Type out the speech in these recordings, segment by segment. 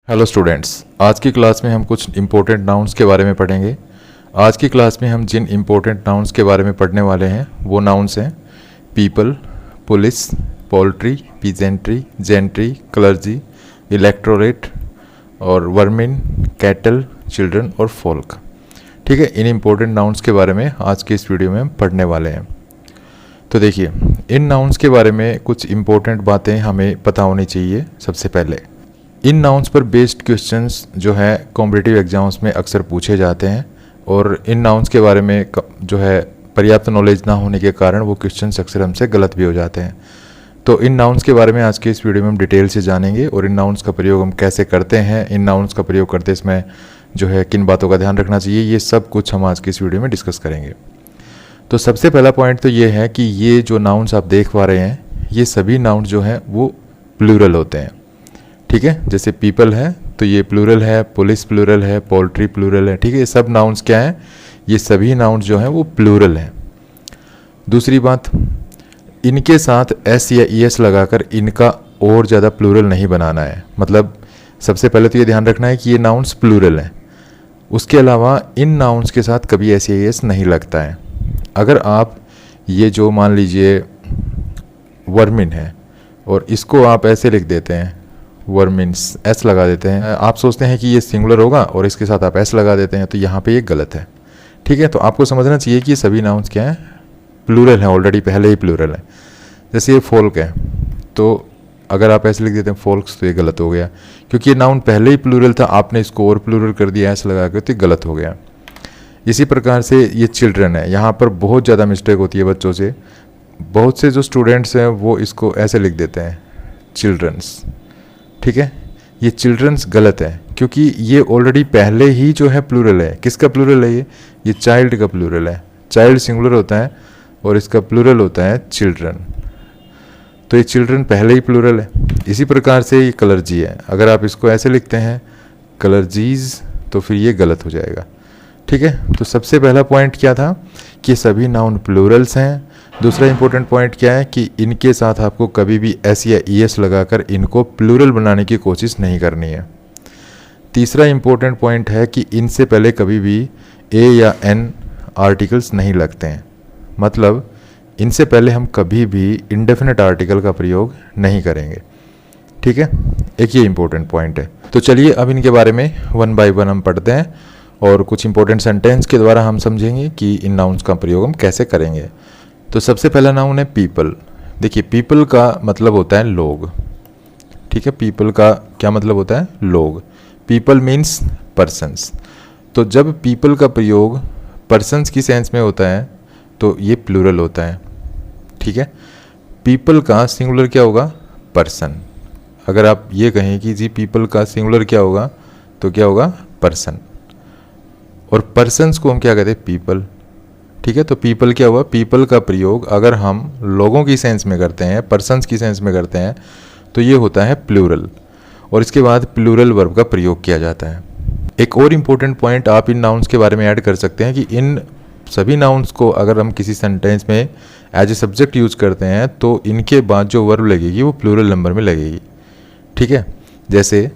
Hello students, आज की class में हम कुछ इम्पोर्टेंट नाउन्स के बारे में पढ़ेंगे। आज की क्लास में हम जिन इम्पोर्टेंट नाउन्स के बारे में पढ़ने वाले हैं वो नाउन्स हैं people, police, poultry, peasantry, gentry, clergy, electorate और वर्मिन, कैटल, चिल्ड्रन और फोल्क। ठीक है, इन इम्पोर्टेंट नाउन्स के बारे में आज के इस वीडियो में हम पढ़ने वाले हैं। तो देखिए, इन नाउन्स के बारे में कुछ इम्पोर्टेंट बातें हमें पता होनी चाहिए। सबसे पहले, इन नाउन्स पर बेस्ड क्वेश्चंस जो है कॉम्पिटिटिव एग्जाम्स में अक्सर पूछे जाते हैं और इन नाउन्स के बारे में जो है पर्याप्त नॉलेज ना होने के कारण वो क्वेश्चंस अक्सर हमसे गलत भी हो जाते हैं। तो इन नाउन्स के बारे में आज के इस वीडियो में हम डिटेल से जानेंगे और इन नाउन्स का प्रयोग हम कैसे करते हैं, इन नाउन्स का प्रयोग करते इसमें जो है किन बातों का ध्यान रखना चाहिए, ये सब कुछ हम आज के इस वीडियो में डिस्कस करेंगे। तो सबसे पहला पॉइंट तो ये है कि ये जो नाउन्स आप देख पा रहे हैं ये सभी नाउन्स जो हैं वो प्लूरल होते हैं। ठीक है, जैसे पीपल है तो ये प्लूरल है, पुलिस प्लूरल है, पोल्ट्री प्लूरल है। ठीक है, ये सब नाउन्स क्या हैं, ये सभी नाउन्स जो हैं वो प्लूरल हैं। दूसरी बात, इनके साथ एस या ई एस लगाकर इनका और ज़्यादा प्लूरल नहीं बनाना है। मतलब सबसे पहले तो ये ध्यान रखना है कि ये नाउन्स प्लूरल हैं। उसके अलावा इन नाउन्स के साथ कभी एस या ई एस नहीं लगता है। अगर आप ये जो मान लीजिए वर्मिन है और इसको आप ऐसे लिख देते हैं, वर्मिन्स, एस लगा देते हैं, आप सोचते हैं कि ये सिंगुलर होगा और इसके साथ आप एस लगा देते हैं, तो यहाँ पे ये गलत है। ठीक है, तो आपको समझना चाहिए कि ये सभी नाउन्स क्या हैं, प्लूरल हैं, ऑलरेडी पहले ही प्लूरल है। जैसे ये फोल्क है तो अगर आप ऐसे लिख देते हैं फोल्क्स तो ये गलत हो गया, क्योंकि ये नाउन पहले ही प्लूरल था, आपने इसको और प्लूरल कर दिया एस लगा के, तो ये गलत हो गया। इसी प्रकार से ये चिल्ड्रन है, यहाँ पर बहुत ज़्यादा मिस्टेक होती है बच्चों से। बहुत से जो स्टूडेंट्स हैं वो इसको ऐसे लिख देते हैं चिल्ड्रंस। ठीक है, ये चिल्ड्रंस गलत है क्योंकि ये ऑलरेडी पहले ही जो है प्लूरल है। किसका प्लूरल है ये चाइल्ड का प्लूरल है। चाइल्ड सिंगुलर होता है और इसका प्लूरल होता है चिल्ड्रन, तो ये चिल्ड्रन पहले ही प्लूरल है। इसी प्रकार से ये क्लर्जी है, अगर आप इसको ऐसे लिखते हैं क्लर्जीज तो फिर ये गलत हो जाएगा। ठीक है, तो सबसे पहला पॉइंट क्या था कि सभी नाउन प्लूरल्स हैं। दूसरा इंपॉर्टेंट पॉइंट क्या है कि इनके साथ आपको कभी भी एस या ई एस लगाकर इनको प्लूरल बनाने की कोशिश नहीं करनी है। तीसरा इंपॉर्टेंट पॉइंट है कि इनसे पहले कभी भी ए या एन आर्टिकल्स नहीं लगते हैं। मतलब इनसे पहले हम कभी भी इंडेफिनिट आर्टिकल का प्रयोग नहीं करेंगे। ठीक है, एक ये इंपॉर्टेंट पॉइंट है। तो चलिए अब इनके बारे में वन बाय वन हम पढ़ते हैं और कुछ इंपॉर्टेंट सेंटेंस के द्वारा हम समझेंगे कि इन नाउन्स का प्रयोग हम कैसे करेंगे। तो सबसे पहला नाउन है पीपल। देखिए, पीपल का मतलब होता है लोग। ठीक है, पीपल का क्या मतलब होता है, लोग। People means persons. तो जब पीपल का प्रयोग पर्सन्स की सेंस में होता है तो ये प्लूरल होता है। ठीक है, पीपल का सिंगुलर क्या होगा, पर्सन। अगर आप ये कहें कि जी पीपल का सिंगुलर क्या होगा तो क्या होगा, पर्सन। और पर्सन्स को हम क्या कहते हैं, पीपल। ठीक है, तो पीपल क्या हुआ, पीपल का प्रयोग अगर हम लोगों की सेंस में करते हैं, पर्सन्स की सेंस में करते हैं तो ये होता है प्लूरल, और इसके बाद प्लूरल वर्ब का प्रयोग किया जाता है। एक और इम्पोर्टेंट पॉइंट आप इन नाउन्स के बारे में ऐड कर सकते हैं कि इन सभी नाउन्स को अगर हम किसी सेंटेंस में एज ए सब्जेक्ट यूज करते हैं तो इनके बाद जो वर्ब लगेगी वो प्लूरल नंबर में लगेगी। ठीक है, जैसे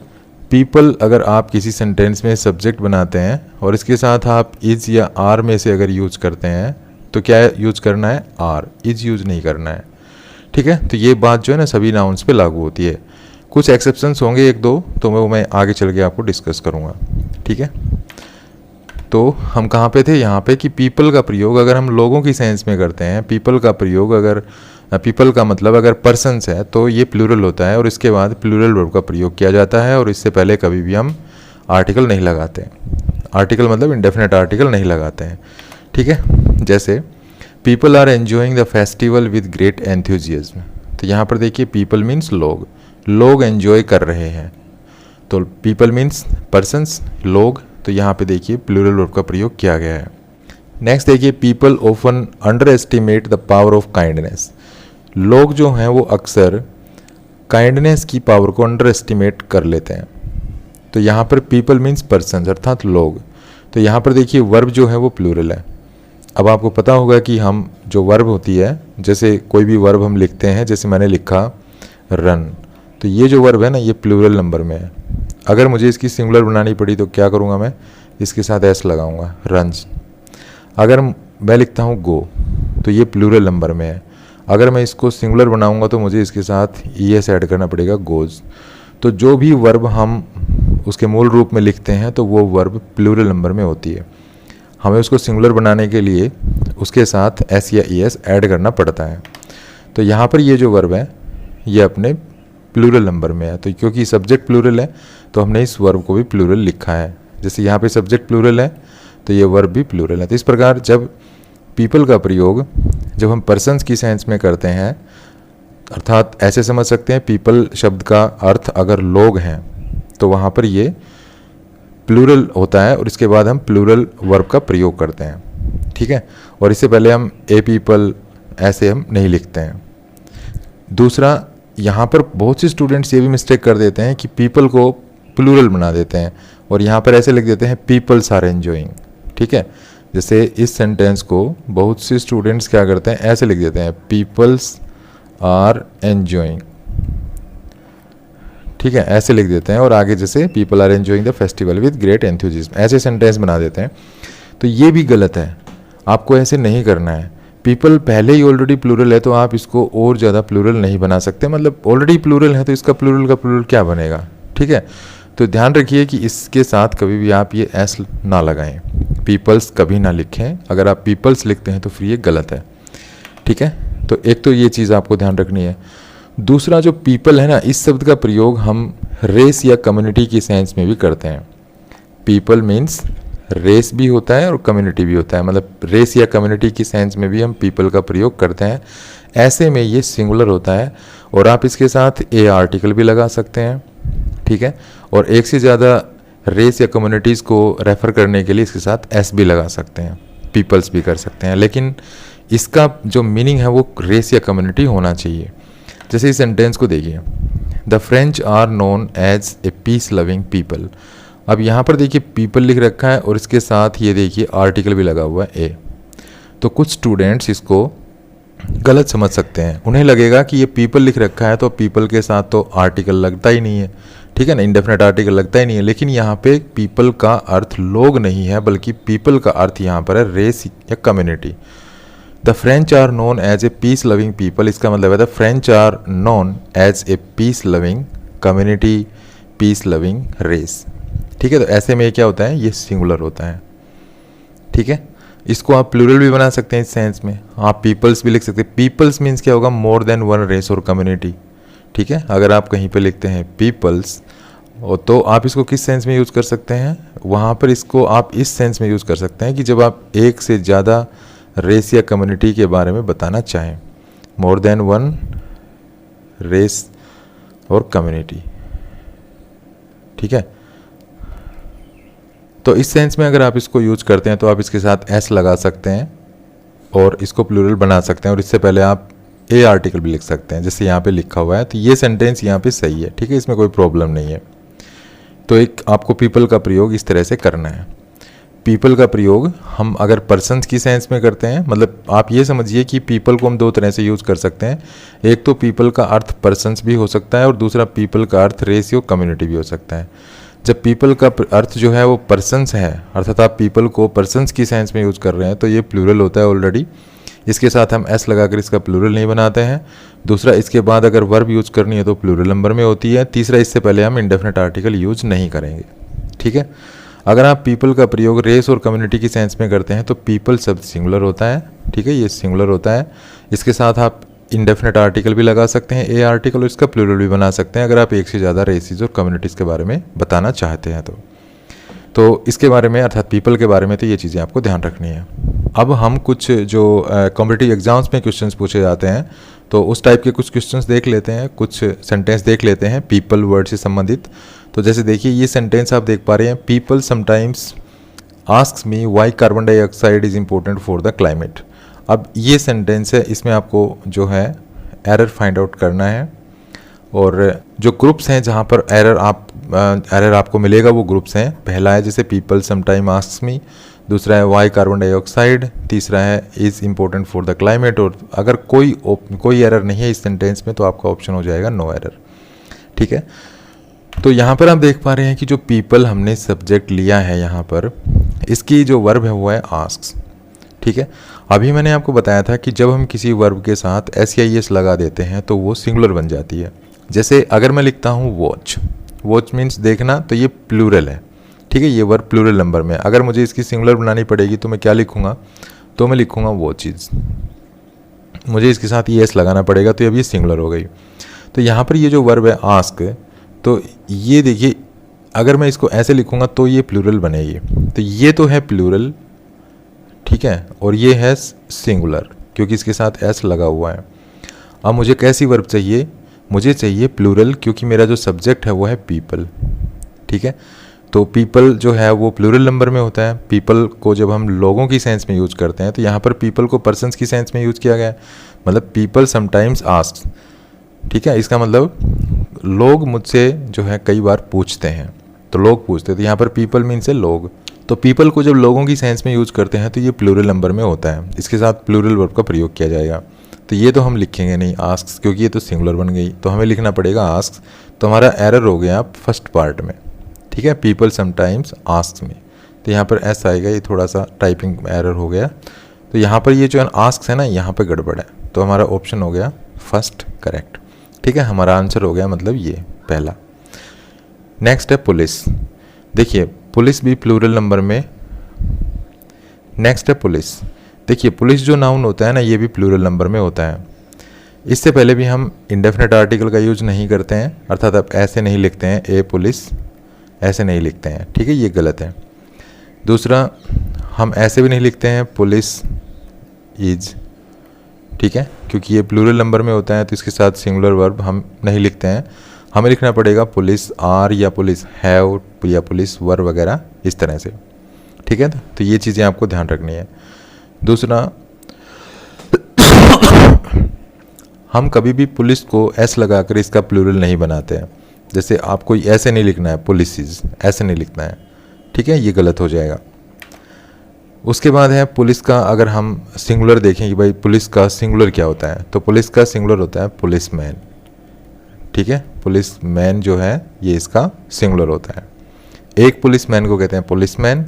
पीपल अगर आप किसी सेंटेंस में सब्जेक्ट बनाते हैं और इसके साथ आप इज या आर में से अगर यूज करते हैं तो क्या यूज करना है, आर, इज यूज नहीं करना है। ठीक है, तो ये बात जो है ना सभी नाउन्स पे लागू होती है। कुछ एक्सेप्शंस होंगे एक दो, तो मैं आगे चल के आपको डिस्कस करूँगा। ठीक है, तो हम कहाँ पे थे, यहाँ पे कि पीपल का प्रयोग अगर हम लोगों की सेंस में करते हैं, पीपल का प्रयोग अगर पीपल का मतलब अगर पर्सन्स है तो ये प्लूरल होता है और इसके बाद प्लूरल वर्ब का प्रयोग किया जाता है और इससे पहले कभी भी हम आर्टिकल नहीं लगाते। आर्टिकल मतलब इंडेफिनिट आर्टिकल नहीं लगाते हैं। ठीक है, जैसे people are enjoying the festival with great enthusiasm. तो यहाँ पर देखिए पीपल मीन्स लोग, लोग एन्जॉय कर रहे हैं। तो पीपल मीन्स पर्सन्स, लोग, तो यहाँ पे देखिए प्लूरल वर्ब का प्रयोग किया गया है। नेक्स्ट देखिए, people often under estimate the power of kindness. लोग जो हैं वो अक्सर काइंडनेस की पावर को अंडर एस्टिमेट कर लेते हैं। तो यहाँ पर पीपल मीन्स पर्सन अर्थात लोग, तो यहाँ पर देखिए वर्ब जो है वो प्लूरल है। अब आपको पता होगा कि हम जो वर्ब होती है, जैसे कोई भी वर्ब हम लिखते हैं, जैसे मैंने लिखा रन, तो ये जो वर्ब है ना ये प्लूरल नंबर में है। अगर मुझे इसकी सिंगुलर बनानी पड़ी तो क्या करूँगा, मैं इसके साथ एस लगाऊंगा, रन्स। अगर मैं लिखता हूँ गो तो ये प्लूरल नंबर में है। अगर मैं इसको सिंगुलर बनाऊंगा तो मुझे इसके साथ ई एस ऐड करना पड़ेगा, गोज़। तो जो भी वर्ब हम उसके मूल रूप में लिखते हैं तो वो वर्ब प्लूरल नंबर में होती है। हमें उसको सिंगुलर बनाने के लिए उसके साथ एस या ई एस ऐड करना पड़ता है। तो यहाँ पर ये जो वर्ब है ये अपने प्लूरल नंबर में है, तो क्योंकि सब्जेक्ट प्लूरल है तो हमने इस वर्ब को भी प्लूरल लिखा है। जैसे यहाँ पे सब्जेक्ट प्लूरल है तो ये वर्ब भी प्लूरल है। तो इस प्रकार जब पीपल का प्रयोग जब हम पर्सन्स की सेंस में करते हैं, अर्थात ऐसे समझ सकते हैं पीपल शब्द का अर्थ अगर लोग हैं तो वहाँ पर ये प्लूरल होता है और इसके बाद हम प्लूरल वर्ब का प्रयोग करते हैं, ठीक है। और इससे पहले हम ए पीपल ऐसे हम नहीं लिखते हैं। दूसरा, यहाँ पर बहुत से स्टूडेंट्स ये भी मिस्टेक कर देते हैं कि पीपल को प्लूरल बना देते हैं और यहाँ पर ऐसे लिख देते हैं पीपल्स आर एंजॉइंग, ठीक है। जैसे इस सेंटेंस को बहुत से स्टूडेंट्स क्या करते हैं, ऐसे लिख देते हैं पीपल्स आर एंजॉइंग, ठीक है, ऐसे लिख देते हैं। और आगे जैसे people are enjoying the festival with great enthusiasm, ऐसे सेंटेंस बना देते हैं। तो ये भी गलत है, आपको ऐसे नहीं करना है। पीपल पहले ही ऑलरेडी प्लूरल है तो आप इसको और ज़्यादा प्लूरल नहीं बना सकते, मतलब ऑलरेडी प्लूरल है तो इसका प्लूरल का प्लूरल क्या बनेगा, ठीक है। तो ध्यान रखिए कि इसके साथ कभी भी आप ये एस ना लगाएं, पीपल्स कभी ना लिखें। अगर आप पीपल्स लिखते हैं तो फिर ये गलत है, ठीक है। तो एक तो ये चीज़ आपको ध्यान रखनी है। दूसरा, जो पीपल है ना, इस शब्द का प्रयोग हम रेस या कम्युनिटी की सेंस में भी करते हैं। पीपल मीन्स रेस भी होता है और कम्युनिटी भी होता है, मतलब रेस या कम्युनिटी की सेंस में भी हम पीपल का प्रयोग करते हैं। ऐसे में ये सिंगुलर होता है और आप इसके साथ ए आर्टिकल भी लगा सकते हैं, ठीक है। और एक से ज़्यादा रेस या कम्युनिटीज़ को रेफ़र करने के लिए इसके साथ एस भी लगा सकते हैं, पीपल्स भी कर सकते हैं, लेकिन इसका जो मीनिंग है वो रेस या कम्युनिटी होना चाहिए। जैसे इस सेंटेंस को देखिए, the French are known as a peace loving people. अब यहाँ पर देखिए पीपल लिख रखा है और इसके साथ ये देखिए आर्टिकल भी लगा हुआ है ए। तो कुछ स्टूडेंट्स इसको गलत समझ सकते हैं, उन्हें लगेगा कि ये पीपल लिख रखा है तो पीपल के साथ तो आर्टिकल लगता ही नहीं है, ठीक है ना, इंडेफिनेट आर्टिकल लगता ही नहीं है। लेकिन यहाँ पे पीपल का अर्थ लोग नहीं है, बल्कि पीपल का अर्थ यहाँ पर है रेस या community. The French are known as a peace loving people, इसका मतलब है the French are known as a peace loving community, peace loving race, ठीक है। तो ऐसे में क्या होता है, ये सिंगुलर होता है, ठीक है। इसको आप प्लूरल भी बना सकते हैं इस सेंस में, आप पीपल्स भी लिख सकते हैं। पीपल्स मीन्स क्या होगा, मोर देन वन रेस और कम्युनिटी, ठीक है। अगर आप कहीं पे लिखते हैं पीपल्स तो आप इसको किस सेंस में यूज़ कर सकते हैं, वहाँ पर इसको आप इस सेंस में यूज़ कर सकते हैं कि जब आप एक से ज़्यादा रेस या कम्युनिटी के बारे में बताना चाहें, मोर देन वन रेस और कम्युनिटी, ठीक है। तो इस सेंस में अगर आप इसको यूज करते हैं तो आप इसके साथ एस लगा सकते हैं और इसको प्लूरल बना सकते हैं। और इससे पहले आप ए आर्टिकल भी लिख सकते हैं, जैसे यहाँ पे लिखा हुआ है। तो ये सेंटेंस यहाँ पे सही है, ठीक है, इसमें कोई प्रॉब्लम नहीं है। तो एक आपको पीपल का प्रयोग इस तरह से करना है। पीपल का प्रयोग हम अगर पर्सन्स की सेंस में करते हैं, मतलब आप ये समझिए कि पीपल को हम दो तरह से यूज़ कर सकते हैं। एक तो पीपल का अर्थ पर्सन्स भी हो सकता है और दूसरा पीपल का अर्थ रेस या कम्युनिटी भी हो सकता है। जब पीपल का अर्थ जो है वो पर्सन्स है, अर्थात आप पीपल को पर्सन्स की सेंस में यूज़ कर रहे हैं, तो ये प्लूरल होता है ऑलरेडी। इसके साथ हम एस लगाकर इसका प्लूरल नहीं बनाते हैं। दूसरा, इसके बाद अगर वर्ब यूज़ करनी है तो प्लूरल नंबर में होती है। तीसरा, इससे पहले हम इंडेफिनेट आर्टिकल यूज़ नहीं करेंगे, ठीक है। अगर आप पीपल का प्रयोग रेस और कम्युनिटी की सेंस में करते हैं तो पीपल शब्द सिंगुलर होता है, ठीक है, ये सिंगुलर होता है। इसके साथ आप इंडेफिनेट आर्टिकल भी लगा सकते हैं, ए आर्टिकल, और इसका प्लूरल भी बना सकते हैं अगर आप एक से ज़्यादा रेसिस और कम्युनिटीज़ के बारे में बताना चाहते हैं तो इसके बारे में, अर्थात पीपल के बारे में, तो ये चीज़ें आपको ध्यान रखनी है। अब हम कुछ जो कॉम्पिटिटिव एग्जाम्स में क्वेश्चंस पूछे जाते हैं तो उस टाइप के कुछ क्वेश्चंस देख लेते हैं, कुछ सेंटेंस देख लेते हैं पीपल वर्ड से संबंधित। तो जैसे देखिए ये सेंटेंस आप देख पा रहे हैं, people sometimes asks me why carbon dioxide is important for the climate. अब ये सेंटेंस है, इसमें आपको जो है एरर फाइंड आउट करना है। और जो ग्रुप्स हैं जहाँ पर एरर आपको मिलेगा वो ग्रुप्स हैं। पहला है जैसे पीपल समटाइम आस्क्स मी, दूसरा है वाई कार्बन डाइऑक्साइड, तीसरा है is important for the climate. और अगर कोई एरर नहीं है इस सेंटेंस में तो आपका ऑप्शन हो जाएगा नो एरर, ठीक है। तो यहाँ पर आप देख पा रहे हैं कि जो पीपल हमने सब्जेक्ट लिया है यहाँ पर, इसकी जो वर्ब है वो है आस्क्स। ठीक है, अभी मैंने आपको बताया था कि जब हम किसी वर्ब के साथ एस या एस लगा देते हैं तो वो सिंगुलर बन जाती है। जैसे अगर मैं लिखता हूँ वॉच, वॉच मीन्स देखना, तो ये प्लूरल है। ठीक है, ये वर्ब प्लूरल नंबर में। अगर मुझे इसकी सिंगुलर बनानी पड़ेगी तो मैं क्या लिखूँगा, तो मैं लिखूँगा वॉचेज। मुझे इसके साथ ये एस लगाना पड़ेगा, तो अब ये सिंगुलर हो गई। तो यहाँ पर ये जो वर्ब है आस्क, तो ये देखिए अगर मैं इसको ऐसे लिखूँगा तो ये प्लूरल बनेगी। तो ये तो है प्लूरल, ठीक है, और ये है सिंगुलर क्योंकि इसके साथ एस लगा हुआ है। अब मुझे कैसी वर्ब चाहिए, मुझे चाहिए प्लूरल, क्योंकि मेरा जो सब्जेक्ट है वो है पीपल। ठीक है, तो पीपल जो है वो प्लूरल नंबर में होता है। पीपल को जब हम लोगों की सेंस में यूज़ करते हैं तो यहाँ पर पीपल को पर्सन्स की सेंस में यूज़ किया गया है, मतलब पीपल समटाइम्स आस्क। ठीक है, इसका मतलब लोग मुझसे जो है कई बार पूछते हैं, तो लोग पूछते हैं, तो यहाँ पर पीपल मीन्स है लोग। तो पीपल को जब लोगों की सेंस में यूज़ करते हैं तो ये प्लूरल नंबर में होता है, इसके साथ प्लूरल वर्ब का प्रयोग किया जाएगा। तो ये तो हम लिखेंगे नहीं आस्क, क्योंकि ये तो सिंगुलर बन गई, तो हमें लिखना पड़ेगा आस्क। तो हमारा एरर हो गया फर्स्ट पार्ट में। ठीक है, पीपल समटाइम्स आस्क में, तो यहाँ पर एस आएगा, ये थोड़ा सा टाइपिंग एरर हो गया। तो यहाँ पर ये जो आस्क है ना, यहाँ पर गड़बड़ है, तो हमारा ऑप्शन हो गया फर्स्ट करेक्ट। ठीक है, हमारा आंसर हो गया मतलब ये पहला। नेक्स्ट है पुलिस। देखिए पुलिस भी प्लूरल नंबर में। नेक्स्ट है पुलिस। देखिए पुलिस जो नाउन होता है ना, ये भी प्लूरल नंबर में होता है। इससे पहले भी हम इंडेफिनेट आर्टिकल का यूज नहीं करते हैं, अर्थात आप ऐसे नहीं लिखते हैं ए पुलिस, ऐसे नहीं लिखते हैं। ठीक है, ये गलत है। दूसरा, हम ऐसे भी नहीं लिखते हैं पुलिस इज। ठीक है, क्योंकि ये प्लूरल नंबर में होता है, तो इसके साथ सिंगुलर वर्ब हम नहीं लिखते हैं। हमें लिखना पड़ेगा पुलिस आर या पुलिस हैव या पुलिस वर वगैरह इस तरह से। ठीक है, तो ये चीज़ें आपको ध्यान रखनी है। दूसरा, हम कभी भी पुलिस को एस लगाकर इसका प्लूरल नहीं बनाते हैं। जैसे आपको ऐसे नहीं लिखना है पुलिसेस, ऐसे नहीं लिखना है। ठीक है, ये गलत हो जाएगा। उसके बाद है पुलिस का, अगर हम सिंगुलर देखें कि भाई पुलिस का सिंगुलर क्या होता है, तो पुलिस का सिंगुलर होता है पुलिसमैन। ठीक है, पुलिसमैन जो है ये इसका सिंगुलर होता है। एक पुलिसमैन को कहते हैं पुलिसमैन,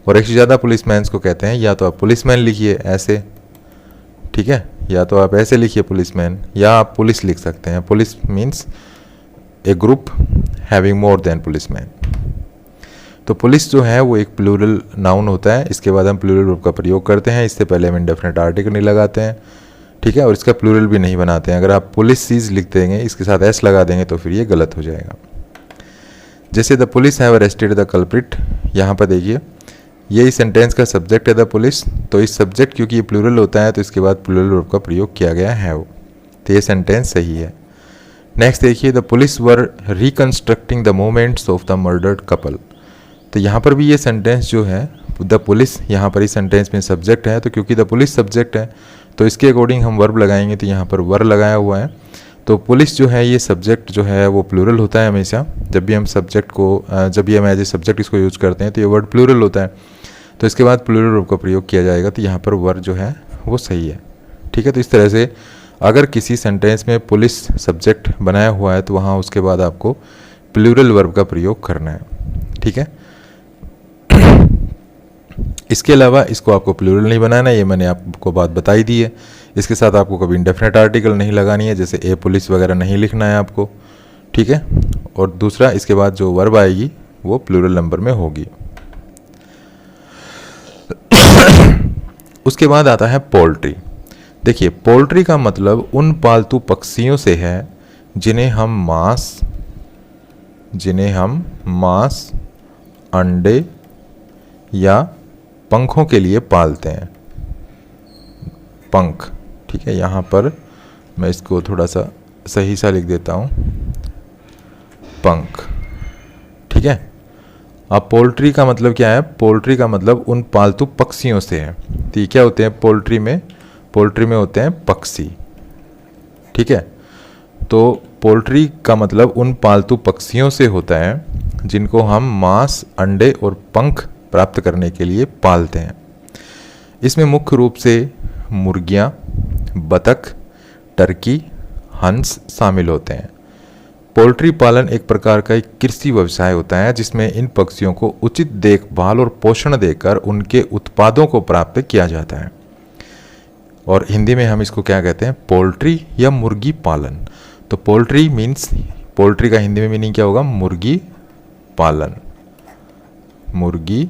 और एक से ज़्यादा पुलिसमैन्स को कहते हैं, या तो आप पुलिसमैन लिखिए ऐसे, ठीक है, या तो आप ऐसे लिखिए पुलिसमैन, या आप पुलिस लिख सकते हैं। Police means a group having more than policeman. तो पुलिस जो है वो एक प्लूरल नाउन होता है। इसके बाद हम प्लूरल वर्ब का प्रयोग करते हैं, इससे पहले हम इंडेफिनेट आर्टिकल नहीं लगाते हैं। ठीक है, और इसका प्लूरल भी नहीं बनाते हैं। अगर आप पुलिसेस लिख देंगे, इसके साथ एस लगा देंगे, तो फिर ये गलत हो जाएगा। जैसे the police have arrested the culprit, यहाँ पर देखिए ये इस सेंटेंस का सब्जेक्ट है द पुलिस, तो इस सब्जेक्ट क्योंकि ये प्लूरल होता है तो इसके बाद प्लूरल वर्ब का प्रयोग किया गया है, तो ये सेंटेंस सही है। नेक्स्ट देखिए, the police were reconstructing the moments of the murdered couple. तो यहाँ पर भी ये सेंटेंस जो है द पुलिस, यहाँ पर इस सेंटेंस में सब्जेक्ट है, तो क्योंकि द पुलिस सब्जेक्ट है तो इसके अकॉर्डिंग हम वर्ब लगाएंगे, तो यहाँ पर वर लगाया हुआ है। तो पुलिस जो है ये सब्जेक्ट जो है वो प्लूरल होता है हमेशा। जब भी हम सब्जेक्ट को, जब भी हम एज ए सब्जेक्ट इसको यूज़ करते हैं तो ये वर्ड प्लूरल होता है, तो इसके बाद प्लूरल वर्ब का प्रयोग किया जाएगा, तो यहाँ पर वर जो है वो सही है। ठीक है, तो इस तरह से अगर किसी सेंटेंस में पुलिस सब्जेक्ट बनाया हुआ है तो वहाँ उसके बाद आपको प्लूरल वर्ब का प्रयोग करना है। ठीक है, इसके अलावा इसको आपको प्लूरल नहीं बनाना है, ये मैंने आपको बात बताई दी है। इसके साथ आपको कभी इंडेफिनेट आर्टिकल नहीं लगानी है, जैसे ए पुलिस वगैरह नहीं लिखना है आपको। ठीक है, और दूसरा इसके बाद जो वर्ब आएगी वो प्लूरल नंबर में होगी। उसके बाद आता है पोल्ट्री। देखिए पोल्ट्री का मतलब उन पालतू पक्षियों से है जिन्हें हम मांस, अंडे या पंखों के लिए पालते हैं। पंख, ठीक है, यहाँ पर मैं इसको थोड़ा सा सही सा लिख देता हूँ, पंख। ठीक है, अब पोल्ट्री का मतलब क्या है, पोल्ट्री का मतलब उन पालतू पक्षियों से है। तो ये क्या होते हैं पोल्ट्री में होते हैं पक्षी। ठीक है, तो पोल्ट्री का मतलब उन पालतू पक्षियों से होता है जिनको हम मांस, अंडे और पंख प्राप्त करने के लिए पालते हैं। इसमें मुख्य रूप से मुर्गियाँ, बतख, टर्की, हंस शामिल होते हैं। पोल्ट्री पालन एक प्रकार का एक कृषि व्यवसाय होता है जिसमें इन पक्षियों को उचित देखभाल और पोषण देकर उनके उत्पादों को प्राप्त किया जाता है। और हिंदी में हम इसको क्या कहते हैं, पोल्ट्री या मुर्गी पालन। तो पोल्ट्री मीन्स, पोल्ट्री का हिंदी में मीनिंग क्या होगा, मुर्गी पालन, मुर्गी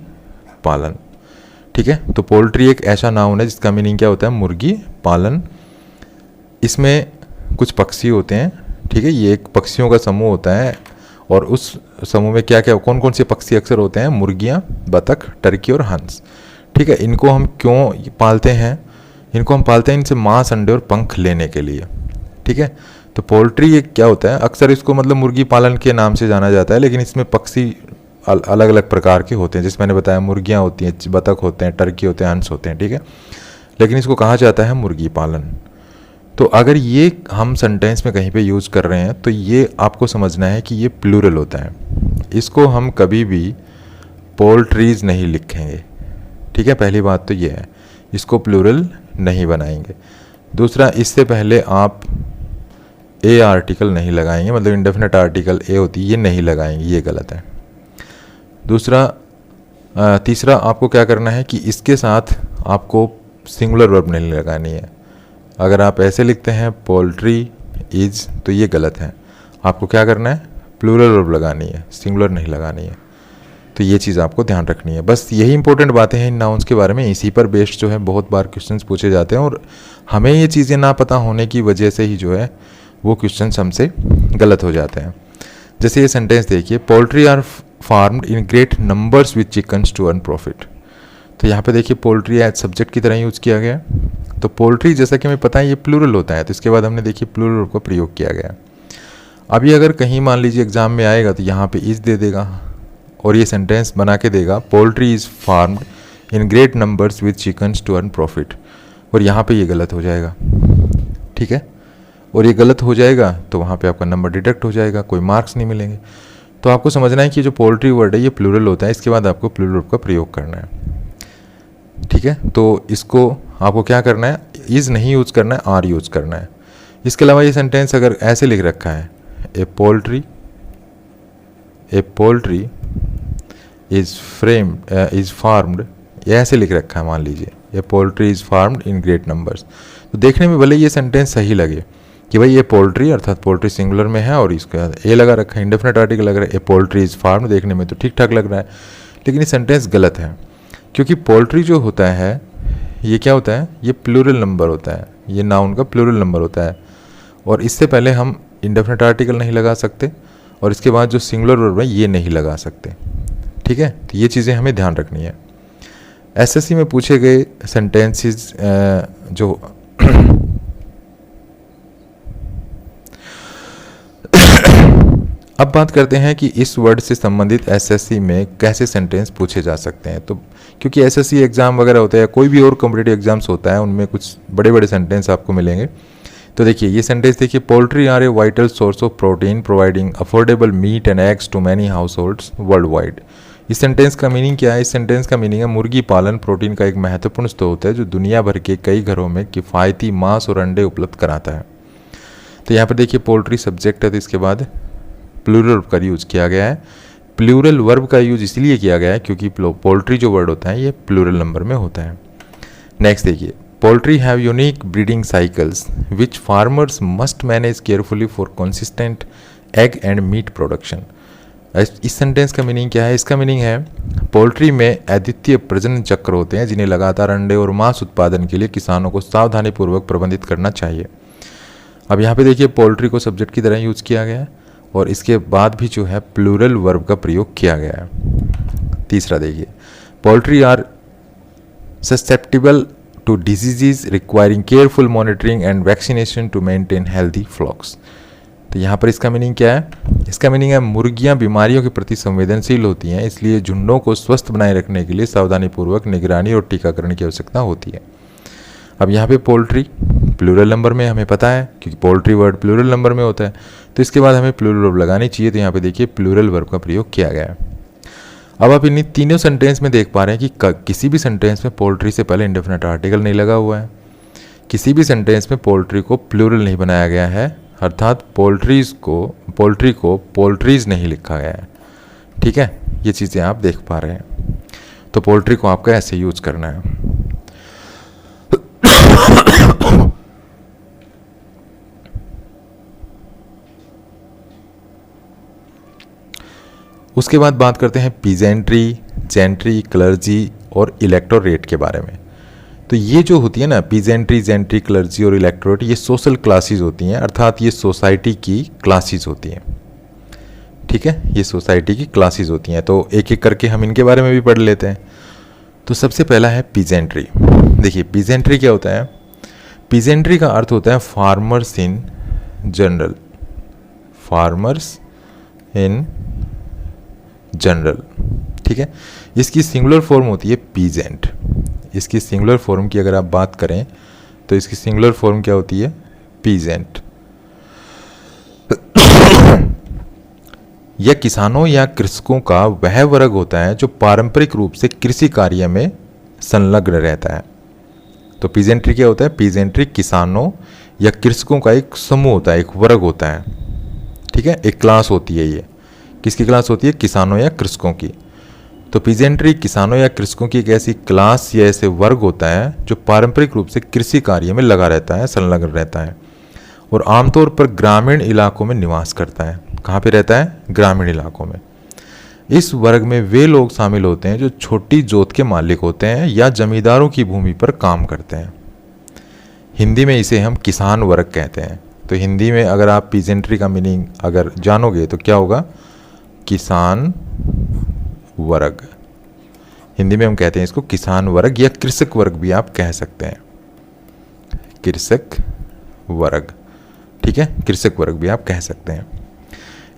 पालन। ठीक है, तो पोल्ट्री एक ऐसा नाउन है जिसका मीनिंग क्या होता है, मुर्गी पालन। इसमें कुछ पक्षी होते हैं, ठीक है, ये एक पक्षियों का समूह होता है और उस समूह में क्या क्या कौन कौन से पक्षी अक्सर होते हैं, मुर्गियाँ, बतख, टर्की और हंस। ठीक है, इनको हम क्यों पालते हैं, इनको हम पालते हैं इनसे मांस, अंडे और पंख लेने के लिए। ठीक है, तो पोल्ट्री एक क्या होता है, अक्सर इसको मतलब मुर्गी पालन के नाम से जाना जाता है, लेकिन इसमें पक्षी अलग अलग प्रकार के होते हैं। जैसे मैंने बताया, मुर्गियाँ होती हैं, बतख होते हैं, टर्की होते हैं, हंस होते हैं। ठीक है, लेकिन इसको कहा जाता है मुर्गी पालन। तो अगर ये हम सेंटेंस में कहीं पे यूज़ कर रहे हैं तो ये आपको समझना है कि ये प्लूरल होता है, इसको हम कभी भी पोल्ट्रीज नहीं लिखेंगे। ठीक है, पहली बात तो ये है, इसको प्लूरल नहीं बनाएंगे। दूसरा, इससे पहले आप ए आर्टिकल नहीं लगाएंगे, मतलब इंडेफिनेट आर्टिकल ए होती है, ये नहीं लगाएंगे, ये गलत है। दूसरा, तीसरा, आपको क्या करना है कि इसके साथ आपको सिंगुलर वर्ब नहीं लगानी है। अगर आप ऐसे लिखते हैं पोल्ट्री इज, तो ये गलत है, आपको क्या करना है, प्लूरल वर्ब लगानी है, सिंगुलर नहीं लगानी है। तो ये चीज़ आपको ध्यान रखनी है। बस यही इंपॉर्टेंट बातें हैं इन नाउन्स के बारे में, इसी पर बेस्ड जो है बहुत बार क्वेश्चंस पूछे जाते हैं और हमें ये चीज़ें ना पता होने की वजह से ही जो है वो क्वेश्चंस हमसे गलत हो जाते हैं। जैसे ये सेंटेंस देखिए, poultry are farmed in great numbers with chickens to earn profit. तो यहाँ पे देखिए पोल्ट्री एज सब्जेक्ट की तरह यूज़ किया गया। तो पोल्ट्री जैसा कि हमें पता है ये प्लूरल होता है, तो इसके बाद हमने देखिए प्लूरल का प्रयोग किया गया। अभी अगर कहीं मान लीजिए एग्जाम में आएगा तो यहाँ पे इज दे देगा और ये सेंटेंस बना के देगा, poultry is farmed in great numbers with chickens to earn profit, और यहाँ पे ये गलत हो जाएगा। ठीक है, और ये गलत हो जाएगा तो वहाँ पे आपका नंबर डिडक्ट हो जाएगा, कोई मार्क्स नहीं मिलेंगे। तो आपको समझना है कि जो पोल्ट्री वर्ड है ये प्लूरल होता है, इसके बाद आपको प्लूरल का प्रयोग करना है। ठीक है, तो इसको आपको क्या करना है, इज़ नहीं यूज़ करना है, आर यूज़ करना है। इसके अलावा ये सेंटेंस अगर ऐसे लिख रखा है, ए पोल्ट्री इज़ फार्म्ड, ये ऐसे लिख रखा है, मान लीजिए a poultry is farmed in great numbers, तो देखने में भले ये सेंटेंस सही लगे कि भाई ये पोल्ट्री अर्थात पोल्ट्री सिंगुलर में है और इसका ए लगा रखा है, इंडेफिनेट आर्टिकल लग रहा है, ए पोल्ट्री इज़ फार्म्ड, देखने में तो ठीक ठाक लग रहा है, लेकिन ये सेंटेंस गलत है क्योंकि पोल्ट्री जो होता है ये क्या होता है, ये प्लूरल नंबर होता है, ये नाउन का प्लूरल नंबर होता है और इससे पहले हम इंडेफिनेट आर्टिकल नहीं लगा सकते और इसके बाद जो सिंगुलर वर्ब है ये नहीं लगा सकते। ठीक है, तो ये चीज़ें हमें ध्यान रखनी है। एसएससी में पूछे गए सेंटेंसेस जो अब बात करते हैं कि इस वर्ड से संबंधित एसएससी में कैसे सेंटेंस पूछे जा सकते हैं। तो क्योंकि एसएससी एग्ज़ाम वगैरह होता है, कोई भी और कॉम्पिटिटिव एग्जाम्स होता है, उनमें कुछ बड़े बड़े सेंटेंस आपको मिलेंगे। तो देखिए ये सेंटेंस देखिए, poultry are a vital source of protein providing affordable meat and eggs to many households worldwide. इस सेंटेंस का मीनिंग क्या है, इस सेंटेंस का मीनिंग है मुर्गी पालन प्रोटीन का एक महत्वपूर्ण स्रोत है जो दुनिया भर के कई घरों में किफ़ायती मांस और अंडे उपलब्ध कराता है। तो यहाँ पर देखिए पोल्ट्री सब्जेक्ट है, तो इसके बाद प्लूरल वर्ब का यूज़ किया गया है। प्लूरल वर्ब का यूज़ इसलिए किया गया है क्योंकि पोल्ट्री जो वर्ड होता है ये प्लूरल नंबर में होता है। नेक्स्ट देखिए, poultry have unique breeding cycles which farmers must manage carefully for consistent egg and meat production. इस सेंटेंस का मीनिंग क्या है, इसका मीनिंग है पोल्ट्री में अद्वितीय प्रजनन चक्र होते हैं जिन्हें लगातार अंडे और मांस उत्पादन के लिए किसानों को सावधानीपूर्वक प्रबंधित करना चाहिए। अब यहाँ पे देखिए पोल्ट्री को सब्जेक्ट की तरह यूज़ किया गया है और इसके बाद भी जो है प्लूरल वर्ब का प्रयोग किया गया है। तीसरा देखिए, poultry are susceptible to diseases requiring careful monitoring and vaccination to maintain healthy flocks. तो यहाँ पर इसका मीनिंग क्या है, इसका मीनिंग है मुर्गियाँ बीमारियों के प्रति संवेदनशील होती हैं, इसलिए झुंडों को स्वस्थ बनाए रखने के लिए सावधानीपूर्वक निगरानी और टीकाकरण की आवश्यकता होती है। अब यहाँ पे पोल्ट्री प्लूरल नंबर में हमें पता है क्योंकि पोल्ट्री वर्ड प्लूरल नंबर में होता है, तो इसके बाद हमें प्लूरल वर्ब लगानी चाहिए। तो यहाँ पे देखिए प्लूरल वर्ब का प्रयोग किया गया है। अब आप इन तीनों सेंटेंस में देख पा रहे हैं कि किसी भी सेंटेंस में पोल्ट्री से पहले इंडेफिनेट आर्टिकल नहीं लगा हुआ है, किसी भी सेंटेंस में पोल्ट्री को प्लूरल नहीं बनाया गया है अर्थात पोल्ट्री को पोल्ट्रीज नहीं लिखा गया है। ठीक है, ये चीज़ें आप देख पा रहे हैं। तो पोल्ट्री को आपको ऐसे यूज करना है। उसके बाद बात करते हैं पीजेंट्री, जेंट्री, क्लर्जी और इलेक्टोरेट के बारे में। तो ये जो होती है ना, पीजेंट्री, जेंट्री, क्लर्जी और इलेक्टोरेट, ये सोशल क्लासेस होती हैं, अर्थात ये सोसाइटी की क्लासेस होती हैं। ठीक है, ये सोसाइटी की क्लासेस होती हैं। तो एक एक करके हम इनके बारे में भी पढ़ लेते हैं। तो सबसे पहला है पीजेंट्री। देखिए पीजेंट्री क्या होता है? पीजेंट्री का अर्थ होता है farmers in general, farmers in general. ठीक है, इसकी सिंगुलर फॉर्म होती है पीजेंट। इसकी सिंगुलर फॉर्म की अगर आप बात करें तो इसकी सिंगुलर फॉर्म क्या होती है? पीजेंट। यह किसानों या कृषकों का वह वर्ग होता है जो पारंपरिक रूप से कृषि कार्य में संलग्न रहता है। तो पीजेंट्री क्या होता है? पीजेंट्री किसानों या कृषकों का एक समूह होता है, एक वर्ग होता है। ठीक है, एक क्लास होती है। ये किसकी क्लास होती है? किसानों या कृषकों की। तो पीजेंट्री किसानों या कृषकों की एक ऐसी क्लास या ऐसे वर्ग होता है जो पारंपरिक रूप से कृषि कार्य में लगा रहता है, संलग्न रहता है और आमतौर पर ग्रामीण इलाकों में निवास करता है। कहाँ पे रहता है? ग्रामीण इलाकों में। इस वर्ग में वे लोग शामिल होते हैं जो छोटी जोत के मालिक होते हैं या जमींदारों की भूमि पर काम करते हैं। हिंदी में इसे हम किसान वर्ग कहते हैं। तो हिंदी में अगर आप पीजेंट्री का मीनिंग अगर जानोगे तो क्या होगा? किसान वर्ग। हिंदी में हम कहते हैं इसको किसान वर्ग या कृषक वर्ग भी आप कह सकते हैं, कृषक वर्ग। ठीक है, कृषक वर्ग भी आप कह सकते हैं।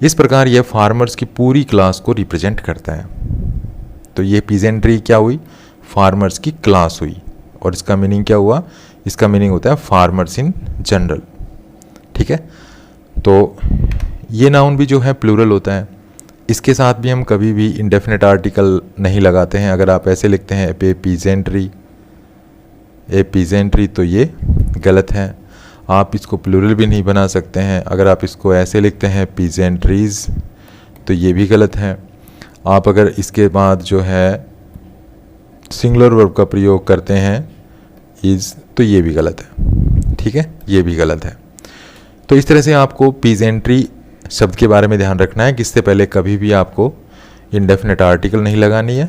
इस प्रकार यह फार्मर्स की पूरी क्लास को रिप्रेजेंट करता है। तो ये पीजेंट्री क्या हुई? फार्मर्स की क्लास हुई। और इसका मीनिंग क्या हुआ? इसका मीनिंग होता है फार्मर्स इन जनरल। ठीक है, तो ये नाउन भी जो है प्लूरल होता है। इसके साथ भी हम कभी भी इंडेफिनेट आर्टिकल नहीं लगाते हैं। अगर आप ऐसे लिखते हैं ए पीजेंट्री तो ये गलत है। आप इसको प्लूरल भी नहीं बना सकते हैं। अगर आप इसको ऐसे लिखते हैं पीजेंट्रीज तो ये भी गलत है। आप अगर इसके बाद जो है सिंगुलर वर्ब का प्रयोग करते हैं इज़ तो ये भी गलत है। ठीक है, ये भी गलत है। तो इस तरह से आपको पीजेंट्री शब्द के बारे में ध्यान रखना है कि इससे पहले कभी भी आपको इंडेफिनेट आर्टिकल नहीं लगानी है,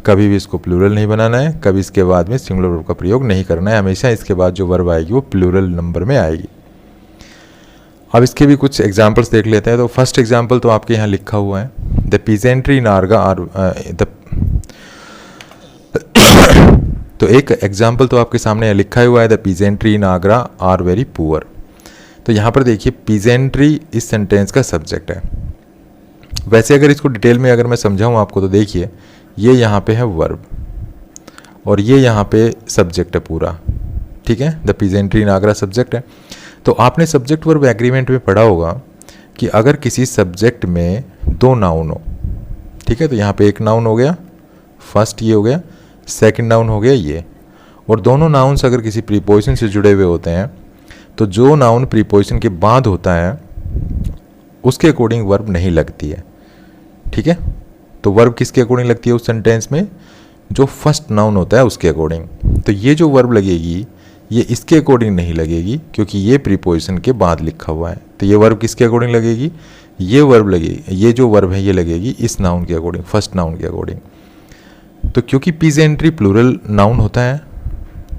कभी भी इसको प्लूरल नहीं बनाना है, कभी इसके बाद में सिंगुलर वर्ब का प्रयोग नहीं करना है। हमेशा इसके बाद जो वर्ब आएगी वो प्लूरल नंबर में आएगी। अब इसके भी कुछ एग्जाम्पल्स देख लेते हैं। तो फर्स्ट एग्जाम्पल तो आपके यहाँ लिखा हुआ है, the peasantry in Agra are तो एक एग्जाम्पल तो आपके सामने लिखा हुआ है, the peasantry in Agra are very poor. तो यहाँ पर देखिए पीजेंट्री इस सेंटेंस का सब्जेक्ट है। वैसे अगर इसको डिटेल में अगर मैं समझाऊँ आपको तो देखिए ये यहाँ पे है वर्ब और ये यहाँ पे सब्जेक्ट है पूरा। ठीक है, the peasantry in Agra subject है। तो आपने सब्जेक्ट वर्ब एग्रीमेंट में पढ़ा होगा कि अगर किसी सब्जेक्ट में दो नाउन हो, ठीक है, तो यहाँ पे एक नाउन हो गया, फर्स्ट ये हो गया, सेकंड नाउन हो गया ये, और दोनों नाउन्स अगर किसी प्रीपोजिशन से जुड़े हुए होते हैं तो जो नाउन प्रीपोजिशन के बाद होता है उसके अकॉर्डिंग वर्ब नहीं लगती है। ठीक है, तो वर्ब किसके अकॉर्डिंग लगती है उस सेंटेंस में? जो फर्स्ट नाउन होता है उसके अकॉर्डिंग। तो ये जो वर्ब लगेगी ये इसके अकॉर्डिंग नहीं लगेगी क्योंकि ये प्रीपोजिशन के बाद लिखा हुआ है। तो ये वर्ब किसके अकॉर्डिंग लगेगी? ये वर्ब लगेगी, ये जो वर्ब है ये लगेगी इस नाउन के अकॉर्डिंग, फर्स्ट नाउन के अकॉर्डिंग। तो क्योंकि पीजेंट्री प्लूरल नाउन होता है,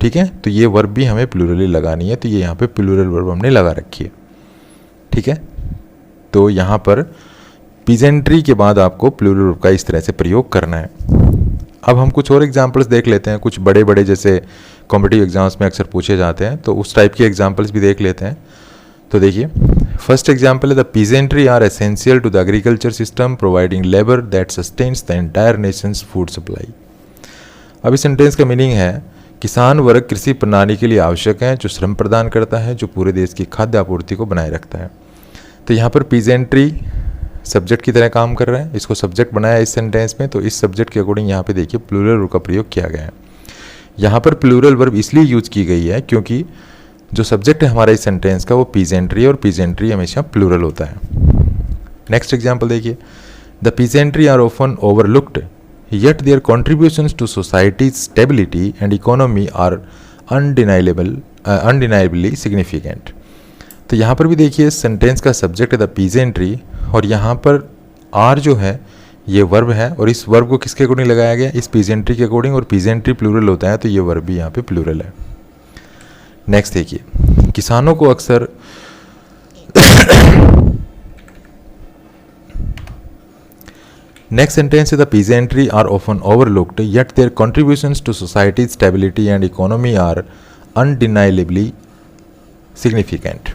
ठीक है, तो ये वर्ब भी हमें प्लूरली लगानी है। तो ये यहाँ पे प्लूरल वर्ब हमने लगा रखी है। ठीक है, तो यहाँ पर पीजेंट्री के बाद आपको प्लूरल वर्ब का इस तरह से प्रयोग करना है। अब हम कुछ और एग्जाम्पल्स देख लेते हैं, कुछ बड़े बड़े जैसे कॉम्पिटिटिव एग्जाम्स में अक्सर पूछे जाते हैं, तो उस टाइप के एग्जाम्पल्स भी देख लेते हैं। तो देखिए फर्स्ट एग्जाम्पल है, the peasantry are essential to the agriculture system providing labour that sustains the entire nation's food supply. अब इस सेंटेंस का मीनिंग है किसान वर्ग कृषि प्रणाली के लिए आवश्यक है जो श्रम प्रदान करता है, जो पूरे देश की खाद्य आपूर्ति को बनाए रखता है। तो यहाँ पर पीजेंट्री सब्जेक्ट की तरह काम कर रहा है, इसको सब्जेक्ट बनाया इस सेंटेंस में, तो इस सब्जेक्ट के अकॉर्डिंग यहाँ पे देखिए प्लूरल वर्ब का प्रयोग किया गया है। यहाँ पर प्लूरल वर्ब इसलिए यूज की गई है क्योंकि जो सब्जेक्ट है हमारा इस सेंटेंस का वो पीजेंट्री, और पीजेंट्री हमेशा प्लूरल होता है। नेक्स्ट एग्जाम्पल देखिए, the peasantry are often overlooked yet their contributions to society's stability and economy are undeniably significant. तो यहाँ पर भी देखिए सेंटेंस का सब्जेक्ट है द पीजेंट्री, और यहाँ पर आर जो है ये वर्ब है, और इस वर्ब को किसके अकॉर्डिंग लगाया गया, इस पीजेंट्री के अकॉर्डिंग, और पीजेंट्री प्लूरल होता है तो ये वर्ब भी यहाँ पे प्लूरल है। नेक्स्ट देखिए, किसानों को अक्सर नेक्स्ट सेंटेंस है the peasantry are often overlooked yet their contributions to society's stability and economy are undeniably significant.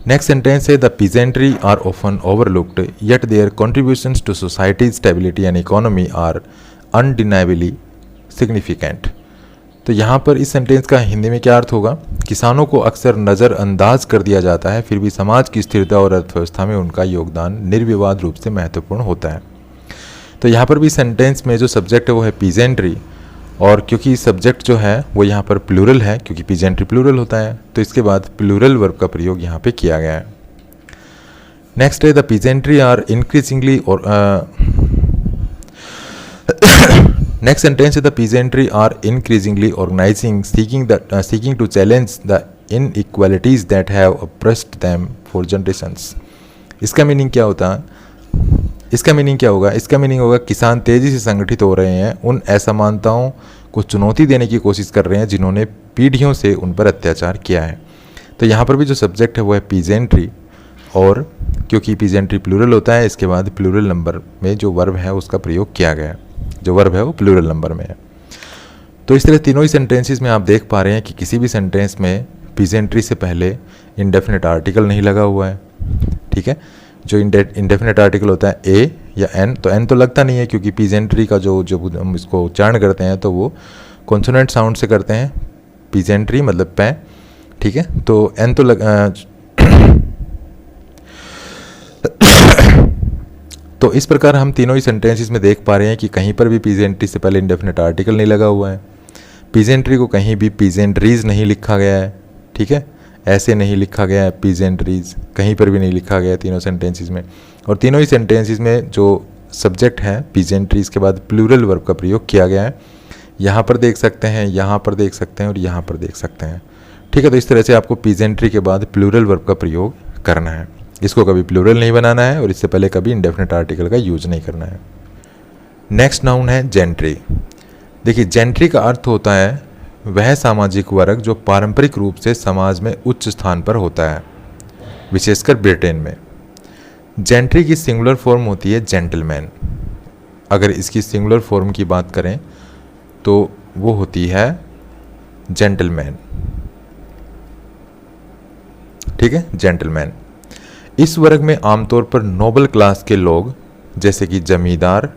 Next sentence है the peasantry are often overlooked yet their contributions to society's stability and economy are undeniably significant. तो यहाँ पर इस sentence का हिंदी में क्या अर्थ होगा, किसानों को अक्सर नज़रअंदाज कर दिया जाता है, फिर भी समाज की स्थिरता और अर्थव्यवस्था में उनका योगदान निर्विवाद रूप से महत्वपूर्ण होता है। तो यहाँ पर भी सेंटेंस में जो सब्जेक्ट है वो है पीजेंट्री, और क्योंकि सब्जेक्ट जो है वो यहाँ पर प्लूरल है, क्योंकि पीजेंट्री प्लूरल होता है, तो इसके बाद प्लूरल वर्ब का प्रयोग यहाँ पे किया गया है। नेक्स्ट है द पीजेंट्री आर इंक्रीजिंगली और नेक्स्ट सेंटेंस है the peasantry are increasingly organising seeking to challenge the inequalities that have oppressed them for generations. इसका मीनिंग क्या होता है, इसका मीनिंग क्या होगा, इसका मीनिंग होगा किसान तेज़ी से संगठित हो रहे हैं, उन असमानताओं को चुनौती देने की कोशिश कर रहे हैं जिन्होंने पीढ़ियों से उन पर अत्याचार किया है। तो यहाँ पर भी जो सब्जेक्ट है वो है पीजेंट्री, और क्योंकि पीजेंट्री प्लूरल होता है इसके बाद प्लूरल नंबर में जो वर्ब है उसका प्रयोग किया गया है, जो वर्ब है वो प्लूरल नंबर में है। तो इस तरह तीनों ही सेंटेंसेस में आप देख पा रहे हैं कि किसी भी सेंटेंस में पीजेंट्री से पहले इंडेफिनिट आर्टिकल नहीं लगा हुआ है। ठीक है, जो इंडेफिनिट आर्टिकल होता है ए या एन, तो एन तो लगता नहीं है क्योंकि पीजेंट्री का जो हम इसको उच्चारण करते हैं तो वो कॉन्सोनेंट साउंड से करते हैं, पीजेंट्री मतलब पै। ठीक है, तो एन तो तो इस प्रकार हम तीनों ही सेंटेंसेस में देख पा रहे हैं कि कहीं पर भी पीजेंट्री से पहले इंडेफिनिट आर्टिकल नहीं लगा हुआ है, पीजेंट्री को कहीं भी पीजेंट्रीज नहीं लिखा गया है। ठीक है, ऐसे नहीं लिखा गया है, पीजेंट्रीज कहीं पर भी नहीं लिखा गया है तीनों सेंटेंसेस में, और तीनों ही सेंटेंसेस में जो सब्जेक्ट है पीजेंट्रीज के बाद प्लूरल वर्ब का प्रयोग किया गया है। यहाँ पर देख सकते हैं, यहाँ पर देख सकते हैं और यहाँ पर देख सकते हैं। ठीक है, तो इस तरह से आपको पीजेंट्री के बाद प्लूरल वर्ब का प्रयोग करना है, इसको कभी प्लूरल नहीं बनाना है और इससे पहले कभी इंडेफिनिट आर्टिकल का यूज नहीं करना है। नेक्स्ट नाउन है जेंट्री। देखिए, जेंट्री का अर्थ होता है वह सामाजिक वर्ग जो पारंपरिक रूप से समाज में उच्च स्थान पर होता है, विशेषकर ब्रिटेन में। जेंट्री की सिंगुलर फॉर्म होती है जेंटलमैन। अगर इसकी सिंगुलर फॉर्म की बात करें तो वो होती है जेंटलमैन। ठीक है, जेंटलमैन। इस वर्ग में आमतौर पर नोबल क्लास के लोग जैसे कि जमींदार,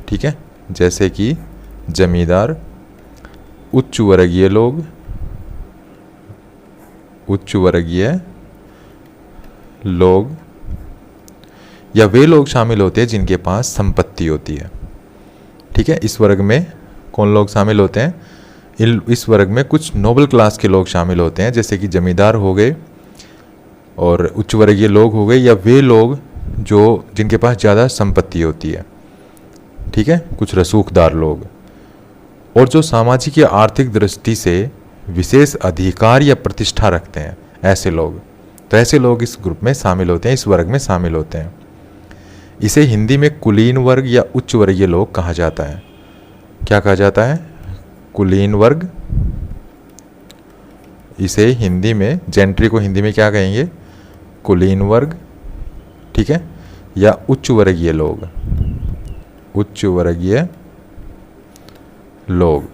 ठीक है, जैसे कि जमींदार, उच्च वर्गीय लोग, उच्च वर्गीय लोग, या वे लोग शामिल होते हैं जिनके पास संपत्ति होती है। ठीक है, इस वर्ग में कौन लोग शामिल होते हैं, इस वर्ग में कुछ नोबल क्लास के लोग शामिल होते हैं जैसे कि जमींदार हो गए और उच्च वर्गीय लोग हो गए, या वे लोग जो जिनके पास ज़्यादा संपत्ति होती है। ठीक है, कुछ रसूखदार लोग, और जो सामाजिक या आर्थिक दृष्टि से विशेष अधिकार या प्रतिष्ठा रखते हैं, ऐसे लोग। तो ऐसे लोग इस ग्रुप में शामिल होते हैं, इस वर्ग में शामिल होते हैं। इसे हिंदी में कुलीन वर्ग या उच्च वर्गीय लोग कहा जाता है। क्या कहा जाता है, कुलीन वर्ग। इसे हिंदी में, जेंट्री को हिंदी में क्या कहेंगे, कुलीन वर्ग। ठीक है, या उच्च वर्गीय लोग, उच्च वर्गीय लोग।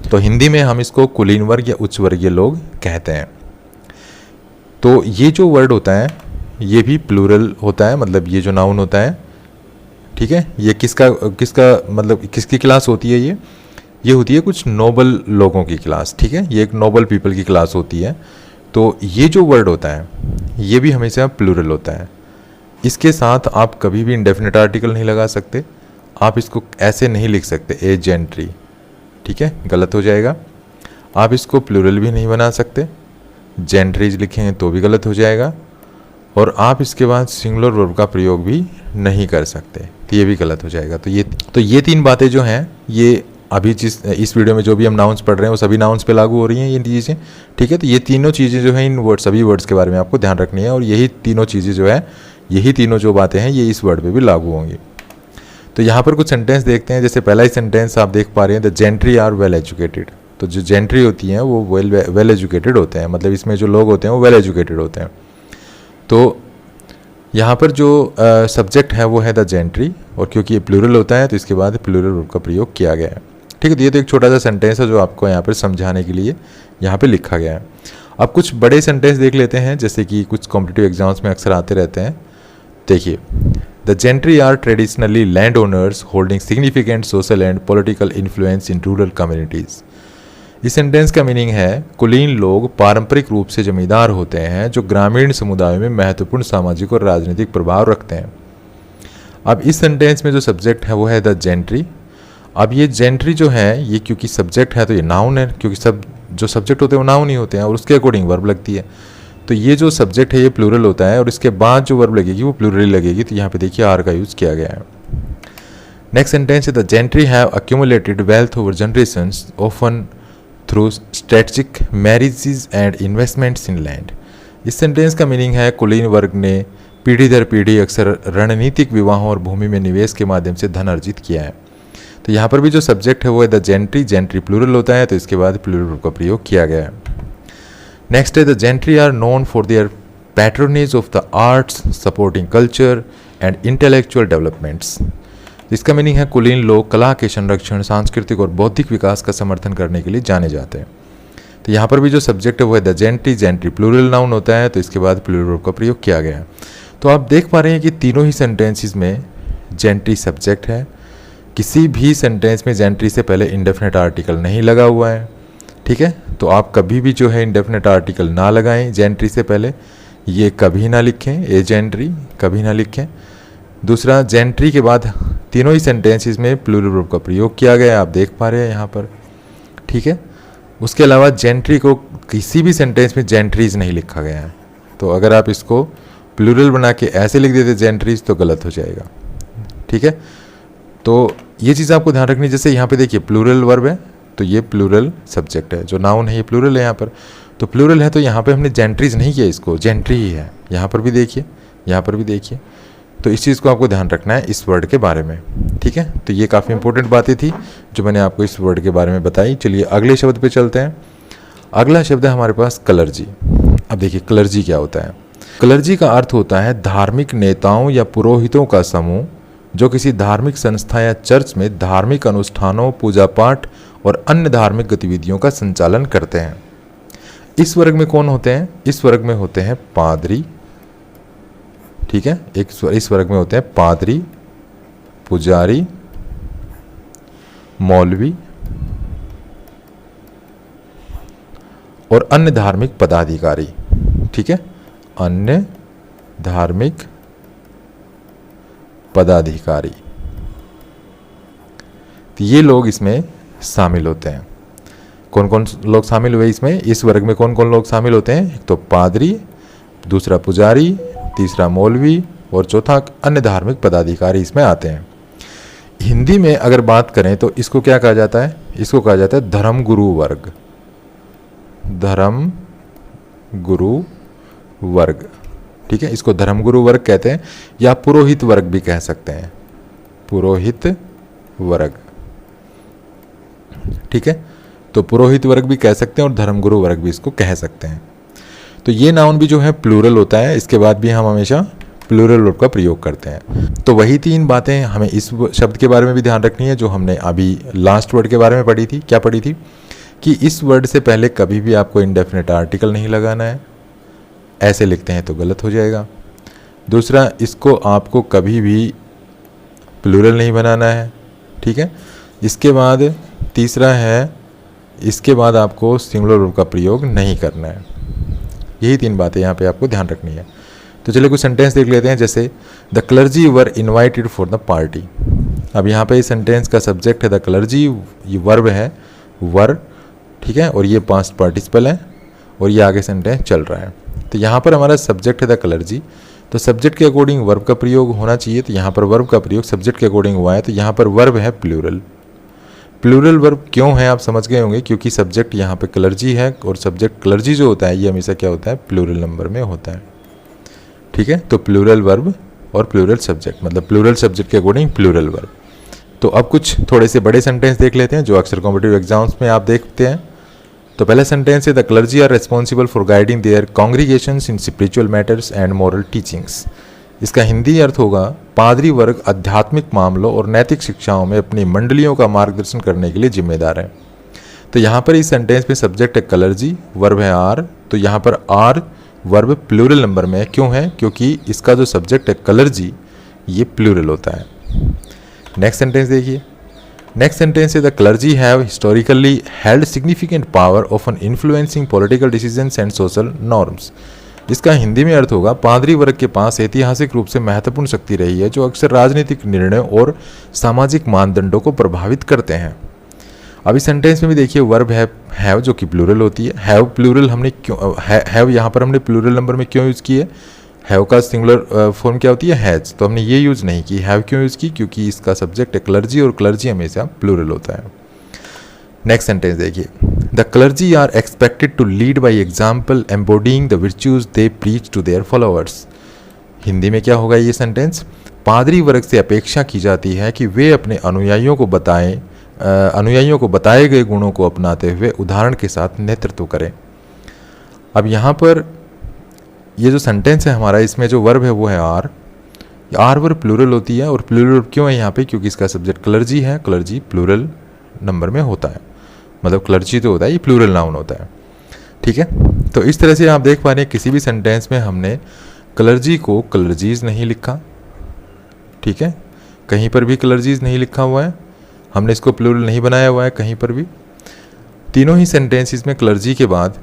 तो हिंदी में हम इसको कुलीन वर्ग या उच्च वर्गीय लोग कहते हैं। तो ये जो वर्ड होता है ये भी प्लूरल होता है, मतलब ये जो नाउन होता है, ठीक है, ये किसका मतलब किसकी क्लास होती है, ये होती है कुछ नोबल लोगों की क्लास। ठीक है, ये एक नोबल पीपल की क्लास होती है। तो ये जो वर्ड होता है ये भी हमेशा प्लूरल होता है। इसके साथ आप कभी भी इंडेफिनिट आर्टिकल नहीं लगा सकते। आप इसको ऐसे नहीं लिख सकते ए जेंट्री, ठीक है, गलत हो जाएगा। आप इसको प्लूरल भी नहीं बना सकते, जेंट्रीज लिखेंगे तो भी गलत हो जाएगा। और आप इसके बाद सिंगुलर वर्ब का प्रयोग भी नहीं कर सकते, तो ये भी गलत हो जाएगा। तो ये तीन बातें जो हैं, ये अभी इस वीडियो में जो भी हम नाउन्स पढ़ रहे हैं वो सभी नाउन्स पे लागू हो रही हैं ये चीज़ें, ठीक है। तो ये तीनों चीज़ें जो हैं इन सभी वर्ड्स के बारे में आपको ध्यान रखनी है, और यही तीनों चीज़ें जो है, यही तीनों जो बातें हैं ये इस वर्ड पे भी लागू होंगी। तो यहाँ पर कुछ सेंटेंस देखते हैं। जैसे पहला ही सेंटेंस आप देख पा रहे हैं, the gentry are well educated. तो जो जेंट्री होती हैं वो वेल एजुकेटेड होते हैं, मतलब इसमें जो लोग होते हैं वो वेल एजुकेटेड होते हैं। तो यहाँ पर जो सब्जेक्ट है वो है द जेंट्री, और क्योंकि ये प्लूरल होता है तो इसके बाद प्लूरल वर्ब का प्रयोग किया गया है, ठीक है। तो ये तो एक छोटा सा सेंटेंस है जो आपको यहाँ पर समझाने के लिए यहाँ पे लिखा गया है। अब कुछ बड़े सेंटेंस देख लेते हैं, जैसे कि कुछ कॉम्पिटिटिव एग्जाम्स में अक्सर आते रहते हैं। देखिए, the gentry are traditionally land owners holding significant social and political influence in rural communities. इस सेंटेंस का मीनिंग है, कुलीन लोग पारंपरिक रूप से जमींदार होते हैं जो ग्रामीण समुदायों में महत्वपूर्ण सामाजिक और राजनीतिक प्रभाव रखते हैं। अब इस सेंटेंस में जो सब्जेक्ट है वो है द जेंट्री। अब ये जेंट्री जो है ये क्योंकि सब्जेक्ट है तो ये नाउन है, क्योंकि सब जो सब्जेक्ट होते हैं वो नाउन ही होते हैं और उसके अकॉर्डिंग वर्ब लगती है। तो ये जो सब्जेक्ट है ये प्लूरल होता है और इसके बाद जो वर्ब लगेगी वो प्लूरल लगेगी। तो यहाँ पे देखिए आर का यूज़ किया गया है। नेक्स्ट सेंटेंस है, the gentry have accumulated wealth over generations often through strategic marriages and investments in land. इस सेंटेंस का मीनिंग है, कुलीन वर्ग ने पीढ़ी दर पीढ़ी अक्सर रणनीतिक विवाहों और भूमि में निवेश के माध्यम से धन अर्जित किया है। तो यहाँ पर भी जो सब्जेक्ट है वो है द जेंट्री, जेंट्री प्लूरल होता है तो इसके बाद प्लूरल का प्रयोग किया गया है। नेक्स्ट है, the gentry are known for their patronage of the arts supporting culture and intellectual developments. इसका मीनिंग है, कुलीन लोग कला के संरक्षण, सांस्कृतिक और बौद्धिक विकास का समर्थन करने के लिए जाने जाते हैं। तो यहाँ पर भी जो सब्जेक्ट है वो है the gentry, gentry plural noun होता है तो इसके बाद प्लूरल का प्रयोग किया गया है। तो आप देख पा रहे हैं कि तीनों ही सेंटेंसेस में जेंट्री सब्जेक्ट है। किसी भी सेंटेंस में जेंट्री से पहले इंडेफिनिट आर्टिकल नहीं लगा हुआ है, ठीक है। तो आप कभी भी जो है इंडेफिनिट आर्टिकल ना लगाएं जेंट्री से पहले, ये कभी ना लिखें, ए जेंट्री कभी ना लिखें। दूसरा, जेंट्री के बाद तीनों ही सेंटेंसेस में प्लूरल वर्ब का प्रयोग किया गया है, आप देख पा रहे हैं यहाँ पर, ठीक है। उसके अलावा जेंट्री को किसी भी सेंटेंस में जेंट्रीज नहीं लिखा गया है। तो अगर आप इसको प्लूरल बना के ऐसे लिख देते जेंट्रीज तो गलत हो जाएगा, ठीक है। तो ये चीज़ आपको ध्यान रखनी है। जैसे यहाँ पे देखिए प्लूरल वर्ब है तो ये प्लूरल सब्जेक्ट है, जो नाउन है ये प्लूरल है यहाँ पर, तो प्लूरल है तो यहाँ पे हमने जेंट्रीज नहीं किया, इसको जेंट्री ही है। यहाँ पर भी देखिए, यहाँ पर भी देखिए। तो इस चीज़ को आपको ध्यान रखना है इस वर्ड के बारे में, ठीक है। तो ये काफ़ी इंपॉर्टेंट बातें थी जो मैंने आपको इस वर्ड के बारे में बताई। चलिए अगले शब्द पे चलते हैं। अगला शब्द है हमारे पास क्लर्जी। अब देखिए क्लर्जी क्या होता है। क्लर्जी का अर्थ होता है धार्मिक नेताओं या पुरोहितों का समूह जो किसी धार्मिक संस्था या चर्च में धार्मिक अनुष्ठानों, पूजा पाठ और अन्य धार्मिक गतिविधियों का संचालन करते हैं। इस वर्ग में कौन होते हैं? इस वर्ग में होते हैं पादरी, ठीक है। इस वर्ग में होते हैं पादरी, पुजारी, मौलवी और अन्य धार्मिक पदाधिकारी, ठीक है, अन्य धार्मिक पदाधिकारी। तो ये लोग इसमें शामिल होते हैं। कौन कौन लोग शामिल हुए इसमें? इस वर्ग में कौन कौन लोग शामिल होते हैं? एक तो पादरी, दूसरा पुजारी, तीसरा मौलवी और चौथा अन्य धार्मिक पदाधिकारी इसमें आते हैं। हिंदी में अगर बात करें तो इसको क्या कहा जाता है? इसको कहा जाता है धर्म गुरु वर्ग, धर्म गुरु वर्ग, ठीक है। इसको धर्म गुरु वर्ग कहते हैं या पुरोहित वर्ग भी कह सकते हैं, पुरोहित वर्ग, ठीक है। तो पुरोहित वर्ग भी कह सकते हैं और धर्मगुरु वर्ग भी इसको कह सकते हैं। तो ये नाउन भी जो है प्लूरल होता है, इसके बाद भी हम हमेशा प्लूरल वर्ब का प्रयोग करते हैं। तो वही तीन बातें हमें इस शब्द के बारे में भी ध्यान रखनी है जो हमने अभी लास्ट वर्ड के बारे में पढ़ी थी। क्या पढ़ी थी? कि इस वर्ड से पहले कभी भी आपको इंडेफिनिट आर्टिकल नहीं लगाना है, ऐसे लिखते हैं तो गलत हो जाएगा। दूसरा, इसको आपको कभी भी प्लूरल नहीं बनाना है, ठीक है। इसके बाद तीसरा है, इसके बाद आपको सिंगुलर वर्ब का प्रयोग नहीं करना है। यही तीन बातें यहाँ पे आपको ध्यान रखनी है। तो चलिए कुछ सेंटेंस देख लेते हैं, जैसे the clergy were invited for the party. अब यहाँ पे इस सेंटेंस का सब्जेक्ट है द क्लर्जी, ये वर्ब है वर, ठीक है, और ये पास्ट पार्टिसिपल है और ये आगे सेंटेंस चल रहा है। तो यहाँ पर हमारा सब्जेक्ट है द क्लर्जी, तो सब्जेक्ट के अकॉर्डिंग वर्ब का प्रयोग होना चाहिए, तो यहाँ पर वर्ब का प्रयोग सब्जेक्ट के अकॉर्डिंग हुआ है, तो यहाँ पर वर्ब है प्लूरल। प्लूरल वर्ब क्यों है आप समझ गए होंगे, क्योंकि सब्जेक्ट यहाँ पे क्लर्जी है और सब्जेक्ट क्लर्जी जो होता है ये हमेशा क्या होता है, प्लूरल नंबर में होता है, ठीक है। तो प्लूरल वर्ब और प्लूरल सब्जेक्ट, मतलब प्लूरल सब्जेक्ट के अकॉर्डिंग प्लूरल वर्ब। तो अब कुछ थोड़े से बड़े सेंटेंस देख लेते हैं जो अक्सर कॉम्पिटिटिव एग्जाम्स में आप देखते हैं। तो पहला सेंटेंस है the clergy are responsible for guiding their congregations in spiritual matters and moral teachings. इसका हिंदी अर्थ होगा पादरी वर्ग आध्यात्मिक मामलों और नैतिक शिक्षाओं में अपनी मंडलियों का मार्गदर्शन करने के लिए जिम्मेदार है। तो यहाँ पर इस सेंटेंस में सब्जेक्ट है क्लर्जी, वर्ब है आर, तो यहाँ पर आर वर्ब प्लूरल नंबर में है, क्यों है, क्योंकि इसका जो सब्जेक्ट है क्लर्जी ये प्लूरल होता है। नेक्स्ट सेंटेंस देखिए, नेक्स्ट सेंटेंस है the clergy have historically held significant power of influencing political decisions and social norms. इसका हिंदी में अर्थ होगा पादरी वर्ग के पास ऐतिहासिक रूप से महत्वपूर्ण शक्ति रही है जो अक्सर राजनीतिक निर्णयों और सामाजिक मानदंडों को प्रभावित करते हैं। अब इस सेंटेंस में भी देखिए वर्ब हैव जो कि प्लूरल होती है, हैव प्लूरल हमने क्यों, हैव यहाँ पर हमने प्लूरल नंबर में क्यों यूज़ की है, हैव का सिंगुलर फॉर्म क्या होती है, हैज, तो हमने ये यूज़ नहीं की। हैव क्यों यूज़ की, क्योंकि इसका सब्जेक्ट है क्लर्जी और क्लर्जी हमेशा प्लूरल होता है। नेक्स्ट सेंटेंस देखिए, the clergy are expected to lead by example embodying the virtues they preach to their followers. Hindi में क्या होगा ये सेंटेंस, पादरी वर्ग से अपेक्षा की जाती है कि वे अपने अनुयायियों को बताए गए गुणों को अपनाते हुए उदाहरण के साथ नेतृत्व करें। अब यहाँ पर ये जो सेंटेंस है हमारा, इसमें जो वर्ब है वो है आर, आर वर्ब प्लूरल होती है, और प्लूरल क्यों है यहाँ पे, क्योंकि इसका सब्जेक्ट क्लर्जी है, क्लर्जी प्लूरल नंबर में होता है, मतलब क्लर्जी तो होता है, ये प्लूरल नाउन होता है, ठीक है। तो इस तरह से आप देख पा रहे हैं किसी भी सेंटेंस में हमने क्लर्जी को क्लर्जीज नहीं लिखा, ठीक है, कहीं पर भी क्लर्जीज नहीं लिखा हुआ है, हमने इसको प्लूरल नहीं बनाया हुआ है कहीं पर भी। तीनों ही सेंटेंसेस में क्लर्जी के बाद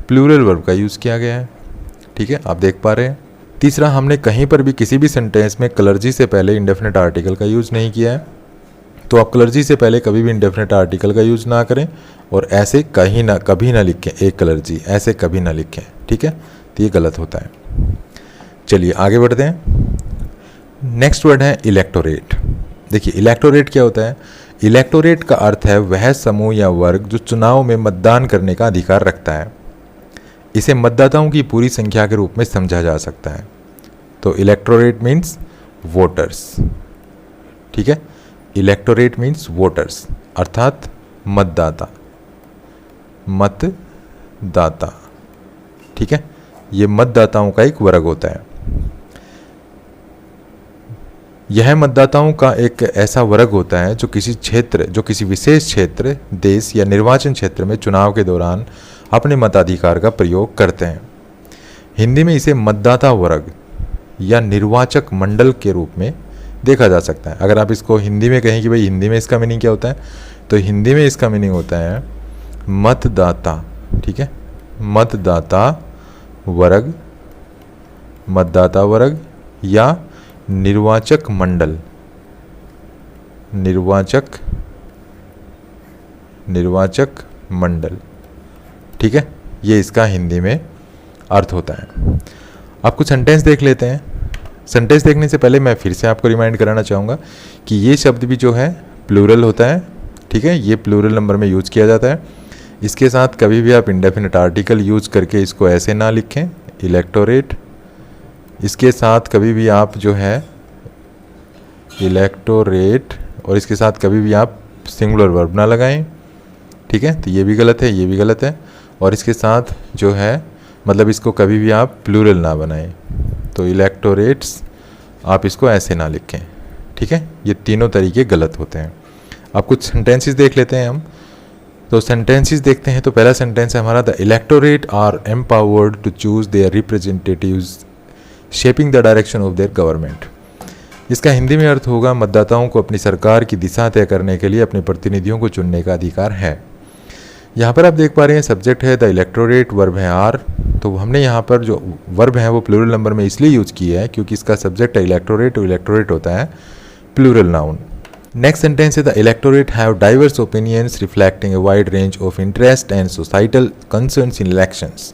प्लूरल वर्ब का यूज़ किया गया है, ठीक है, आप देख पा रहे हैं। तीसरा, हमने कहीं पर भी किसी भी सेंटेंस में क्लर्जी से पहले इंडेफिनेट आर्टिकल का यूज़ नहीं किया है, तो आप क्लर्जी से पहले कभी भी इंडेफिनेट आर्टिकल का यूज़ ना करें, और ऐसे कभी ना लिखें एक क्लर्जी, ऐसे कभी ना लिखें, ठीक है, तो ये गलत होता है। चलिए आगे बढ़ते हैं। नेक्स्ट वर्ड है इलेक्टोरेट। देखिए इलेक्टोरेट क्या होता है, इलेक्टोरेट का अर्थ है वह समूह या वर्ग जो चुनाव में मतदान करने का अधिकार रखता है। इसे मतदाताओं की पूरी संख्या के रूप में समझा जा सकता है। तो इलेक्टोरेट मीन्स वोटर्स, ठीक है, इलेक्टोरेट मीन्स वोटर्स अर्थात मतदाता, मतदाता, ठीक है, ये मतदाताओं का एक वर्ग होता है। यह मतदाताओं का एक ऐसा वर्ग होता है जो किसी विशेष क्षेत्र, देश या निर्वाचन क्षेत्र में चुनाव के दौरान अपने मताधिकार का प्रयोग करते हैं। हिंदी में इसे मतदाता वर्ग या निर्वाचक मंडल के रूप में देखा जा सकता है। अगर आप इसको हिंदी में कहें कि भाई हिंदी में इसका मीनिंग क्या होता है, तो हिंदी में इसका मीनिंग होता है मतदाता, ठीक है, मतदाता वर्ग, मतदाता वर्ग या निर्वाचक मंडल, निर्वाचक मंडल, ठीक है, ये इसका हिंदी में अर्थ होता है। आप कुछ सेंटेंस देख लेते हैं। सेंटेंस देखने से पहले मैं फिर से आपको रिमाइंड कराना चाहूँगा कि ये शब्द भी जो है प्लूरल होता है, ठीक है, ये प्लूरल नंबर में यूज़ किया जाता है। इसके साथ कभी भी आप इंडेफिनिट आर्टिकल यूज़ करके इसको ऐसे ना लिखें, इलेक्टोरेट, इसके साथ कभी भी आप जो है इलेक्टोरेट और इसके साथ कभी भी आप सिंगुलर वर्ब ना लगाएं, ठीक है, तो ये भी गलत है, ये भी गलत है, और इसके साथ जो है मतलब इसको कभी भी आप प्लूरल ना बनाएं, तो इलेक्टोरेट्स आप इसको ऐसे ना लिखें, ठीक है, ये तीनों तरीके गलत होते हैं। अब कुछ सेंटेंसेस देख लेते हैं हम। तो सेंटेंसेस देखते हैं। तो पहला सेंटेंस है हमारा, the electorate are empowered to choose their representatives shaping the direction of their government. इसका हिंदी में अर्थ होगा मतदाताओं को अपनी सरकार की दिशा तय करने के लिए अपने प्रतिनिधियों को चुनने का अधिकार है। यहाँ पर आप देख पा रहे हैं सब्जेक्ट है द इलेक्टोरेट, वर्ब है आर, तो हमने यहाँ पर जो वर्ब है वो प्लूरल नंबर में इसलिए यूज़ किया है क्योंकि इसका सब्जेक्ट है इलेक्टोरेट, और इलेक्टोरेट होता है प्लूरल नाउन। नेक्स्ट सेंटेंस है the electorate have diverse opinions reflecting a wide range of interest and societal concerns in elections.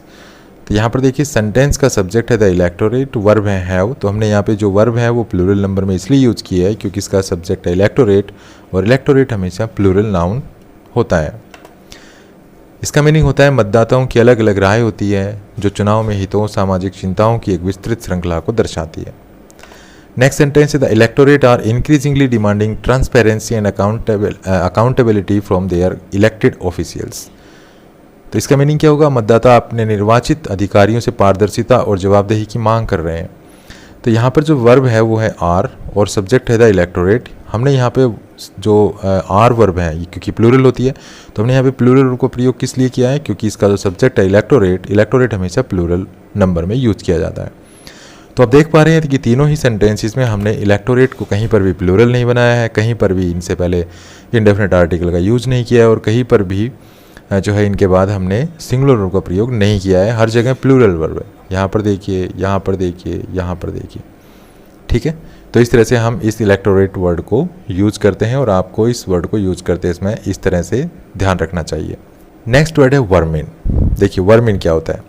तो यहाँ पर देखिए सेंटेंस का सब्जेक्ट है द इलेक्टोरेट, वर्ब है हैव, तो हमने यहाँ पे जो वर्ब है वो प्लूरल नंबर में इसलिए यूज़ किया है क्योंकि इसका सब्जेक्ट है इलेक्टोरेट, और इलेक्टोरेट हमेशा प्लूरल नाउन होता है। इसका मीनिंग होता है मतदाताओं की अलग अलग राय होती है जो चुनाव में हितों, सामाजिक चिंताओं की एक विस्तृत श्रृंखला को दर्शाती है। नेक्स्ट सेंटेंस है the electorate are increasingly demanding transparency and accountability from their elected officials. तो इसका मीनिंग क्या होगा, मतदाता अपने निर्वाचित अधिकारियों से पारदर्शिता और जवाबदेही की मांग कर रहे हैं। तो यहाँ पर जो वर्ब है वो है आर और सब्जेक्ट है द इलेक्टोरेट। हमने यहाँ पे जो आर वर्ब है क्योंकि प्लूरल होती है तो हमने यहाँ पे प्लूरल को प्रयोग किस लिए किया है, क्योंकि इसका जो सब्जेक्ट है इलेक्टोरेट, इलेक्टोरेट हमेशा प्लूरल नंबर में यूज़ किया जाता है। तो आप देख पा रहे हैं कि तीनों ही सेंटेंसेस में हमने इलेक्टोरेट को कहीं पर भी प्लूरल नहीं बनाया है, कहीं पर भी इनसे पहले इंडेफिनिट आर्टिकल का यूज़ नहीं किया है, और कहीं पर भी जो है इनके बाद हमने सिंगुलर वर्ब का प्रयोग नहीं किया है। हर जगह प्लूरल वर्ब है। यहाँ पर देखिए, यहाँ पर देखिए, यहाँ पर देखिए, ठीक है। तो इस तरह से हम इस इलेक्टोरेट वर्ड को यूज़ करते हैं और आपको इस वर्ड को यूज़ करते समय इस तरह से ध्यान रखना चाहिए। नेक्स्ट वर्ड है वर्मिन। देखिए वर्मिन क्या होता है।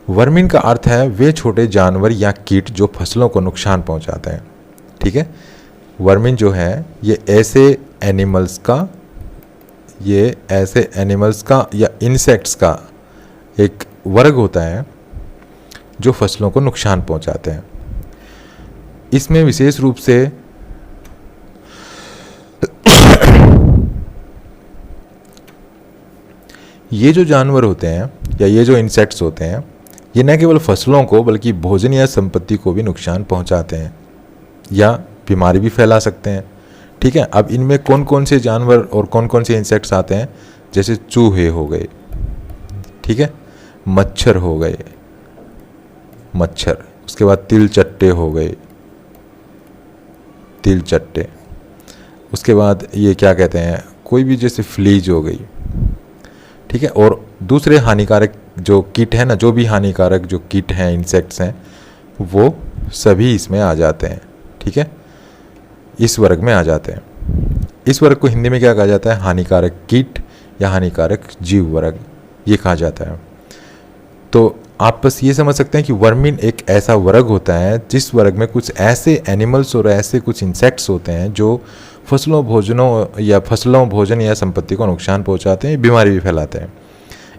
वर्मिन का अर्थ है वे छोटे जानवर या कीट जो फसलों को नुकसान पहुंचाते हैं, ठीक है। वर्मिन जो है ये ऐसे एनिमल्स का या इंसेक्ट्स का एक वर्ग होता है जो फसलों को नुकसान पहुंचाते हैं। इसमें विशेष रूप से ये जो जानवर होते हैं या ये जो इंसेक्ट्स होते हैं ये न केवल फसलों को बल्कि भोजन या संपत्ति को भी नुकसान पहुंचाते हैं या बीमारी भी फैला सकते हैं, ठीक है। अब इनमें कौन कौन से जानवर और कौन कौन से इंसेक्ट्स आते हैं, जैसे चूहे हो गए, ठीक है, मच्छर हो गए, मच्छर, उसके बाद तिलचट्टे हो गए, तिलचट्टे, उसके बाद ये क्या कहते हैं, कोई भी जैसे फ्लीज हो गई, ठीक है, और दूसरे हानिकारक जो कीट है ना, जो भी हानिकारक जो कीट हैं, इंसेक्ट्स हैं, वो सभी इसमें आ जाते हैं, ठीक है, इस वर्ग में आ जाते हैं। इस वर्ग को हिंदी में क्या कहा जाता है, हानिकारक कीट या हानिकारक जीव वर्ग ये कहा जाता है। तो आप बस ये समझ सकते हैं कि वर्मिन एक ऐसा वर्ग होता है जिस वर्ग में कुछ ऐसे एनिमल्स और ऐसे कुछ इंसेक्ट्स होते हैं जो फसलों, भोजन या संपत्ति को नुकसान पहुंचाते हैं, बीमारी भी फैलाते हैं।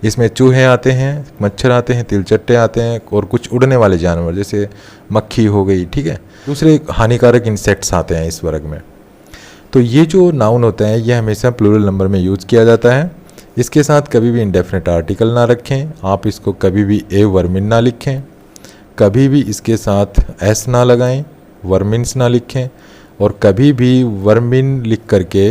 इसमें चूहे आते हैं, मच्छर आते हैं, तिलचट्टे आते हैं और कुछ उड़ने वाले जानवर जैसे मक्खी हो गई, ठीक है, दूसरे हानिकारक इंसेक्ट्स आते हैं इस वर्ग में। तो ये जो नाउन होता है ये हमेशा प्लूरल नंबर में यूज़ किया जाता है। इसके साथ कभी भी इंडेफिनिट आर्टिकल ना रखें, आप इसको कभी भी ए वर्मिन ना लिखें, कभी भी इसके साथ एस ना लगाएं, वर्मिन्स ना लिखें, और कभी भी वर्मिन लिख करके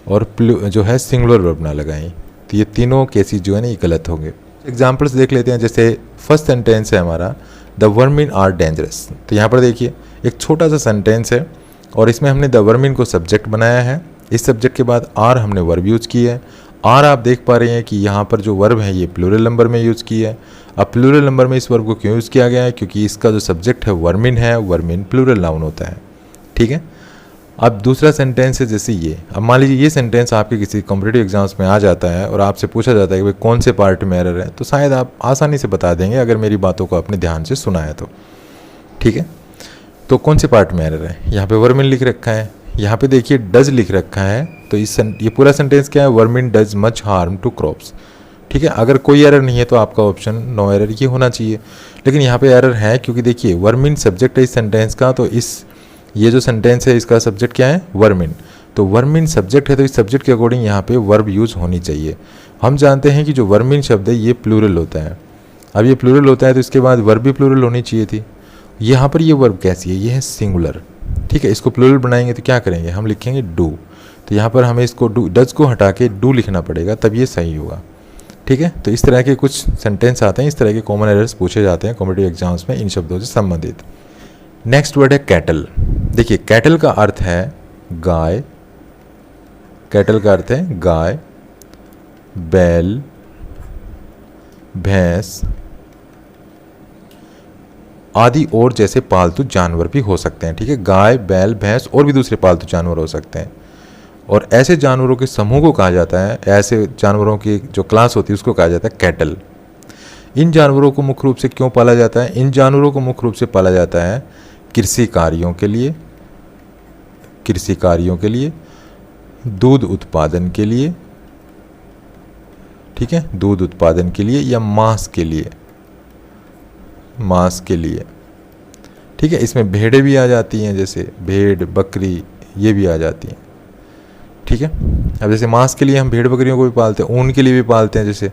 और जो है सिंगुलर वर्ब ना लगाएं। तो ये तीनों केसेस जो है ना ये गलत होंगे। एग्जाम्पल्स देख लेते हैं। जैसे फर्स्ट सेंटेंस है हमारा द वर्मिन आर डेंजरस। तो यहाँ पर देखिए एक छोटा सा सेंटेंस है और इसमें हमने द वर्मिन को सब्जेक्ट बनाया है। इस सब्जेक्ट के बाद आर हमने वर्ब यूज़ की है। आर आप देख पा रहे हैं कि यहाँ पर जो वर्ब है ये प्लूरल नंबर में यूज़ की है। अब प्लूरल नंबर में इस वर्ब को क्यों यूज़ किया गया है, क्योंकि इसका जो सब्जेक्ट है वर्मिन प्लूरल नाउन होता है, ठीक है। अब दूसरा सेंटेंस है जैसे ये, अब मान लीजिए ये सेंटेंस आपके किसी कॉम्पिटिटिव एग्जाम्स में आ जाता है और आपसे पूछा जाता है कि भाई कौन से पार्ट में एरर है, तो शायद आप आसानी से बता देंगे अगर मेरी बातों को अपने ध्यान से सुना है तो, ठीक है। तो कौन से पार्ट में एरर है, यहाँ पे वर्मिन लिख रखा है, यहाँ पे देखिए डज लिख रखा है, तो ये पूरा सेंटेंस क्या है, vermin does much harm to crops, ठीक है। अगर कोई एरर नहीं है तो आपका ऑप्शन नो एरर ये होना चाहिए, लेकिन यहाँ पे एरर है क्योंकि देखिए वर्मिन सब्जेक्ट है इस सेंटेंस का, तो ये जो सेंटेंस है इसका सब्जेक्ट क्या है, वर्मिन। तो वर्मिन सब्जेक्ट है तो इस सब्जेक्ट के अकॉर्डिंग यहाँ पे वर्ब यूज़ होनी चाहिए। हम जानते हैं कि जो वर्मिन शब्द है ये प्लूरल होता है। अब ये प्लूरल होता है तो इसके बाद वर्ब भी प्लूरल होनी चाहिए थी। यहाँ पर ये वर्ब कैसी है, ये है सिंगुलर, ठीक है। इसको प्लूरल बनाएंगे तो क्या करेंगे, हम लिखेंगे डू। तो यहाँ पर हमें इसको डज को हटा के डू लिखना पड़ेगा, तब ये सही होगा, ठीक है। तो इस तरह के कुछ सेंटेंस आते हैं, इस तरह के कॉमन एरर्स पूछे जाते हैं कॉम्पिटिटिव एग्जाम्स में इन शब्दों से संबंधित। नेक्स्ट वर्ड है कैटल। देखिए कैटल का अर्थ है गाय, कैटल का अर्थ है गाय, बैल, भैंस, आदि और जैसे पालतू जानवर भी हो सकते हैं। ठीक है, गाय, बैल, भैंस और भी दूसरे पालतू जानवर हो सकते हैं। और ऐसे जानवरों के समूह को कहा जाता है, ऐसे जानवरों की जो क्लास होती है उसको कहा जाता है कैटल। इन जानवरों को मुख्य रूप से क्यों पाला जाता है? इन जानवरों को मुख्य रूप से पाला जाता है कृषि कार्यों के लिए, दूध उत्पादन के लिए, ठीक है, दूध उत्पादन के लिए या मांस के लिए, ठीक है। इसमें भेड़ें भी आ जाती हैं, जैसे भेड़, बकरी, ये भी आ जाती हैं, ठीक है। अब जैसे मांस के लिए हम भेड़ बकरियों को भी पालते हैं, ऊन के लिए भी पालते हैं जैसे,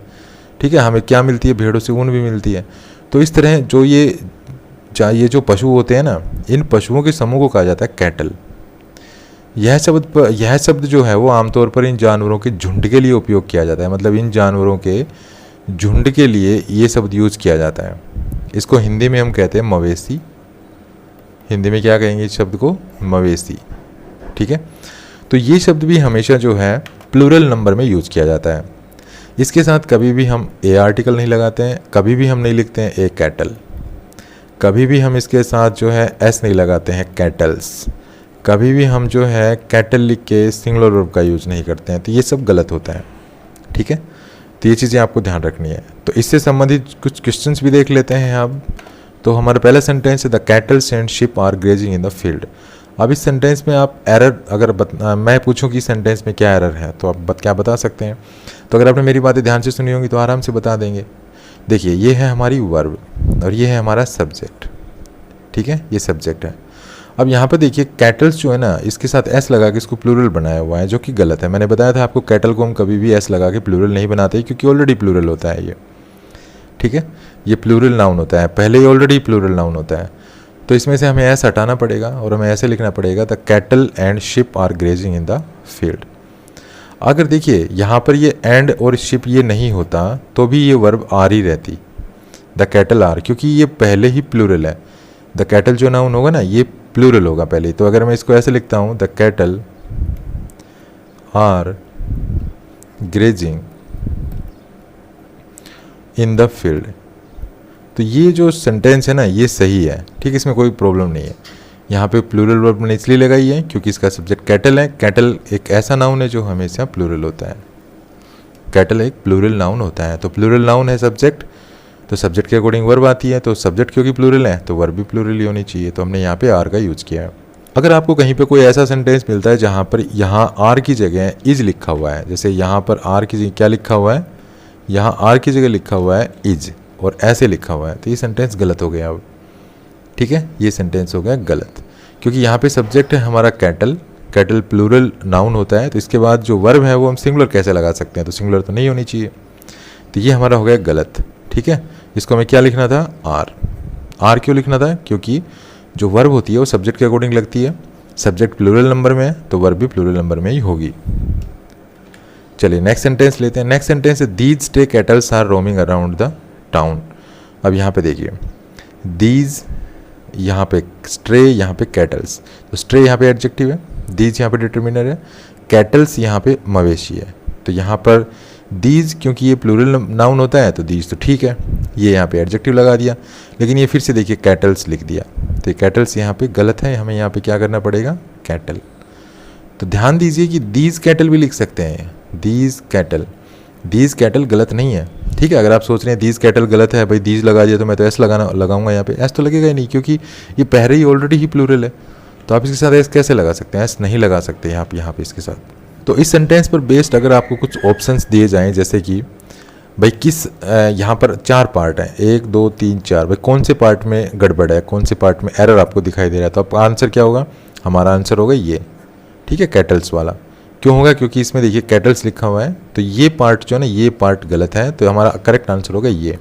ठीक है। हमें क्या मिलती है? भेड़ों से ऊन भी मिलती है। तो इस तरह जो ये जो पशु होते हैं ना, इन पशुओं के समूह को कहा जाता है कैटल। यह शब्द जो है वो आमतौर पर इन जानवरों के झुंड के लिए उपयोग किया जाता है। मतलब इन जानवरों के झुंड के लिए ये शब्द यूज किया जाता है। इसको हिंदी में हम कहते हैं मवेशी। हिंदी में क्या कहेंगे इस शब्द को? मवेशी, ठीक है। तो ये शब्द भी हमेशा जो है प्लूरल नंबर में यूज किया जाता है। इसके साथ कभी भी हम ए आर्टिकल नहीं लगाते हैं, कभी भी हम नहीं लिखते हैं ए कैटल, कभी भी हम इसके साथ जो है एस नहीं लगाते हैं कैटल्स, कभी भी हम जो है कैटल लिख के सिंगुलर वर्ब का यूज नहीं करते हैं। तो ये सब गलत होता है, ठीक है। तो ये चीज़ें आपको ध्यान रखनी है। तो इससे संबंधित कुछ क्वेश्चंस भी देख लेते हैं अब। तो हमारा पहला सेंटेंस है the cattles and sheep are grazing in the field. अब इस सेंटेंस में आप एरर अगर मैं पूछूं कि इस सेंटेंस में क्या एरर है तो आप क्या बता सकते हैं? तो अगर आपने मेरी बातें ध्यान से सुनी होंगी तो आराम से बता देंगे। देखिए, ये है हमारी वर्ब और ये है हमारा सब्जेक्ट, ठीक है, ये सब्जेक्ट है। अब यहाँ पर देखिए कैटल्स जो है ना, इसके साथ एस लगा के इसको प्लूरल बनाया हुआ है, जो कि गलत है। मैंने बताया था आपको कैटल को हम कभी भी एस लगा के प्लूरल नहीं बनाते, क्योंकि ऑलरेडी प्लूरल होता है ये, ठीक है। ये प्लूरल नाउन होता है, पहले ही ऑलरेडी प्लूरल नाउन होता है। तो इसमें से हमें एस हटाना पड़ेगा और हमें ऐसे लिखना पड़ेगा the cattle and sheep are grazing in the field. अगर देखिए यहाँ पर ये एंड और शिप ये नहीं होता तो भी ये वर्ब आर ही रहती, द कैटल आर, क्योंकि ये पहले ही प्लूरल है। द कैटल जो नाउन होगा ना, ये प्लूरल होगा पहले। तो अगर मैं इसको ऐसे लिखता हूँ the cattle are grazing in the field, तो ये जो सेंटेंस है ना ये सही है, ठीक है, इसमें कोई प्रॉब्लम नहीं है। यहाँ पे प्लूरल वर्ब मैंने इसलिए लगाई है क्योंकि इसका सब्जेक्ट कैटल है। कैटल एक ऐसा नाउन है जो हमेशा प्लूरल होता है। कैटल एक प्लूरल नाउन होता है, तो प्लूरल नाउन है सब्जेक्ट, तो सब्जेक्ट के अकॉर्डिंग वर्ब आती है। तो सब्जेक्ट क्योंकि प्लूरल है तो वर्ब भी प्लूरल ही होनी चाहिए, तो हमने यहाँ पे आर का यूज किया है। अगर आपको कहीं पे कोई ऐसा सेंटेंस मिलता है जहाँ पर यहाँ आर की जगह इज लिखा हुआ है, जैसे यहाँ पर आर की जगह क्या लिखा हुआ है, यहाँ आर की जगह लिखा हुआ है इज और ऐसे लिखा हुआ है, तो ये सेंटेंस गलत हो गया अब, ठीक है, ये सेंटेंस हो गया गलत। क्योंकि यहाँ पे सब्जेक्ट है हमारा कैटल, कैटल प्लूरल नाउन होता है, तो इसके बाद जो वर्ब है वो हम सिंगुलर कैसे लगा सकते हैं? तो सिंगुलर तो नहीं होनी चाहिए, तो ये हमारा हो गया गलत, ठीक है। इसको हमें क्या लिखना था? आर। आर क्यों लिखना था? क्योंकि जो वर्ब होती है वो सब्जेक्ट के अकॉर्डिंग लगती है। सब्जेक्ट प्लूरल नंबर में है तो वर्ब भी प्लूरल नंबर में ही होगी। चलिए नेक्स्ट सेंटेंस लेते हैं। नेक्स्ट सेंटेंस है these stray cattles are roaming around the town. अब यहाँ पे देखिए दीज, यहाँ पे स्ट्रे, यहाँ पे कैटल्स, तो स्ट्रे यहाँ पे एडजेक्टिव है, दीज यहाँ पे डिटर्मिनर है, कैटल्स यहाँ पे मवेशी है। तो यहाँ पर दीज क्योंकि ये प्लूरल नाउन होता है तो दीज तो ठीक है, ये यहाँ पे एडजेक्टिव लगा दिया। लेकिन ये फिर से देखिए कैटल्स लिख दिया, तो ये कैटल्स यहाँ पे गलत है, हमें यहाँ पे क्या करना पड़ेगा? कैटल। तो ध्यान दीजिए कि दीज कैटल भी लिख सकते हैं, दीज कैटल गलत नहीं है, ठीक है। अगर आप सोच रहे हैं दीज कैटल गलत है, भाई दीज लगा दिया तो मैं तो एस लगाऊंगा, यहाँ पे एस तो लगेगा ही नहीं क्योंकि ये पहले ही ऑलरेडी ही प्लूरल है। तो आप इसके साथ एस कैसे लगा सकते हैं? एस नहीं लगा सकते यहाँ पे इसके साथ। तो इस सेंटेंस पर बेस्ड अगर आपको कुछ ऑप्शंस दिए जाएं, जैसे कि भाई किस यहाँ पर 4 पार्ट हैं, 1 2 3 4, भाई कौन से पार्ट में गड़बड़ है, कौन से पार्ट में एरर आपको दिखाई दे रहा है, तो आपका आंसर क्या होगा? हमारा आंसर होगा ये, ठीक है, कैटल्स वाला। क्यों होगा? क्योंकि इसमें देखिए कैटल्स लिखा हुआ है, तो ये पार्ट जो है ना ये पार्ट गलत है, तो हमारा करेक्ट आंसर होगा ये।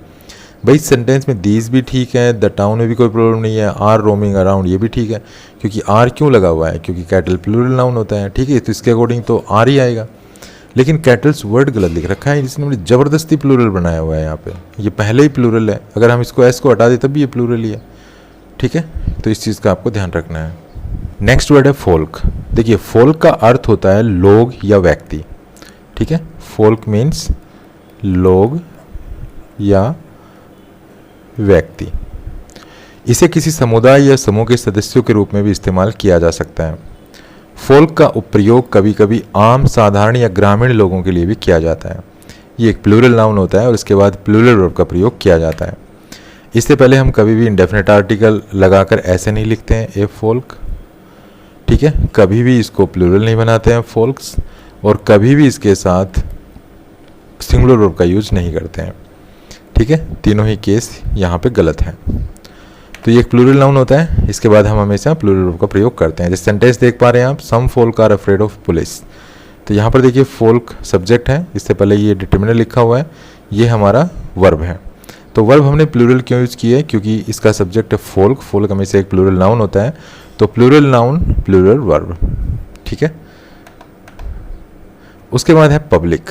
भाई इस सेंटेंस में दीज भी ठीक है, द टाउन में भी कोई प्रॉब्लम नहीं है, आर रोमिंग अराउंड ये भी ठीक है, क्योंकि आर क्यों लगा हुआ है? क्योंकि कैटल प्लूरल नाउन होता है, ठीक है, तो इसके अकॉर्डिंग तो आर ही आएगा। लेकिन कैटल्स वर्ड गलत लिख रखा है, जिसने ज़बरदस्ती प्लूरल बनाया हुआ है यहाँ पे, ये पहले ही प्लूरल है, अगर हम इसको एस को हटा दें तब भी ये प्लूरल ही है, ठीक है। तो इस चीज़ का आपको ध्यान रखना है। नेक्स्ट वर्ड है फोल्क। देखिए फोल्क का अर्थ होता है लोग या व्यक्ति, ठीक है, फोल्क मीन्स लोग या व्यक्ति। इसे किसी समुदाय या समूह के सदस्यों के रूप में भी इस्तेमाल किया जा सकता है। फोल्क का उपयोग कभी कभी आम, साधारण या ग्रामीण लोगों के लिए भी किया जाता है। ये एक प्लूरल नाउन होता है और इसके बाद प्लूरल वर्ब का प्रयोग किया जाता है। इससे पहले हम कभी भी इंडेफिनिट आर्टिकल लगाकर ऐसे नहीं लिखते हैं ए फोल्क, ठीक है। कभी भी इसको प्लूरल नहीं बनाते हैं फोल्क्स, और कभी भी इसके साथ सिंगुलर वर्ब का यूज नहीं करते हैं, ठीक है। तीनों ही केस यहाँ पे गलत हैं। तो ये एक प्लूरल नाउन होता है, इसके बाद हम हमेशा प्लूरल वर्ब का प्रयोग करते हैं। जैसे सेंटेंस देख पा रहे हैं आप, some folk are afraid of police. तो यहाँ पर देखिए फोल्क सब्जेक्ट है, इससे पहले ये डिटर्मिनर लिखा हुआ है, ये हमारा वर्ब है। तो वर्ब हमने प्लूरल क्यों यूज़ किया है? क्योंकि इसका सब्जेक्ट है फोल्क। फोल्क हमेशा एक प्लूरल नाउन होता है, तो प्लूरल नाउन प्लूरल वर्ब, ठीक है। उसके बाद है पब्लिक।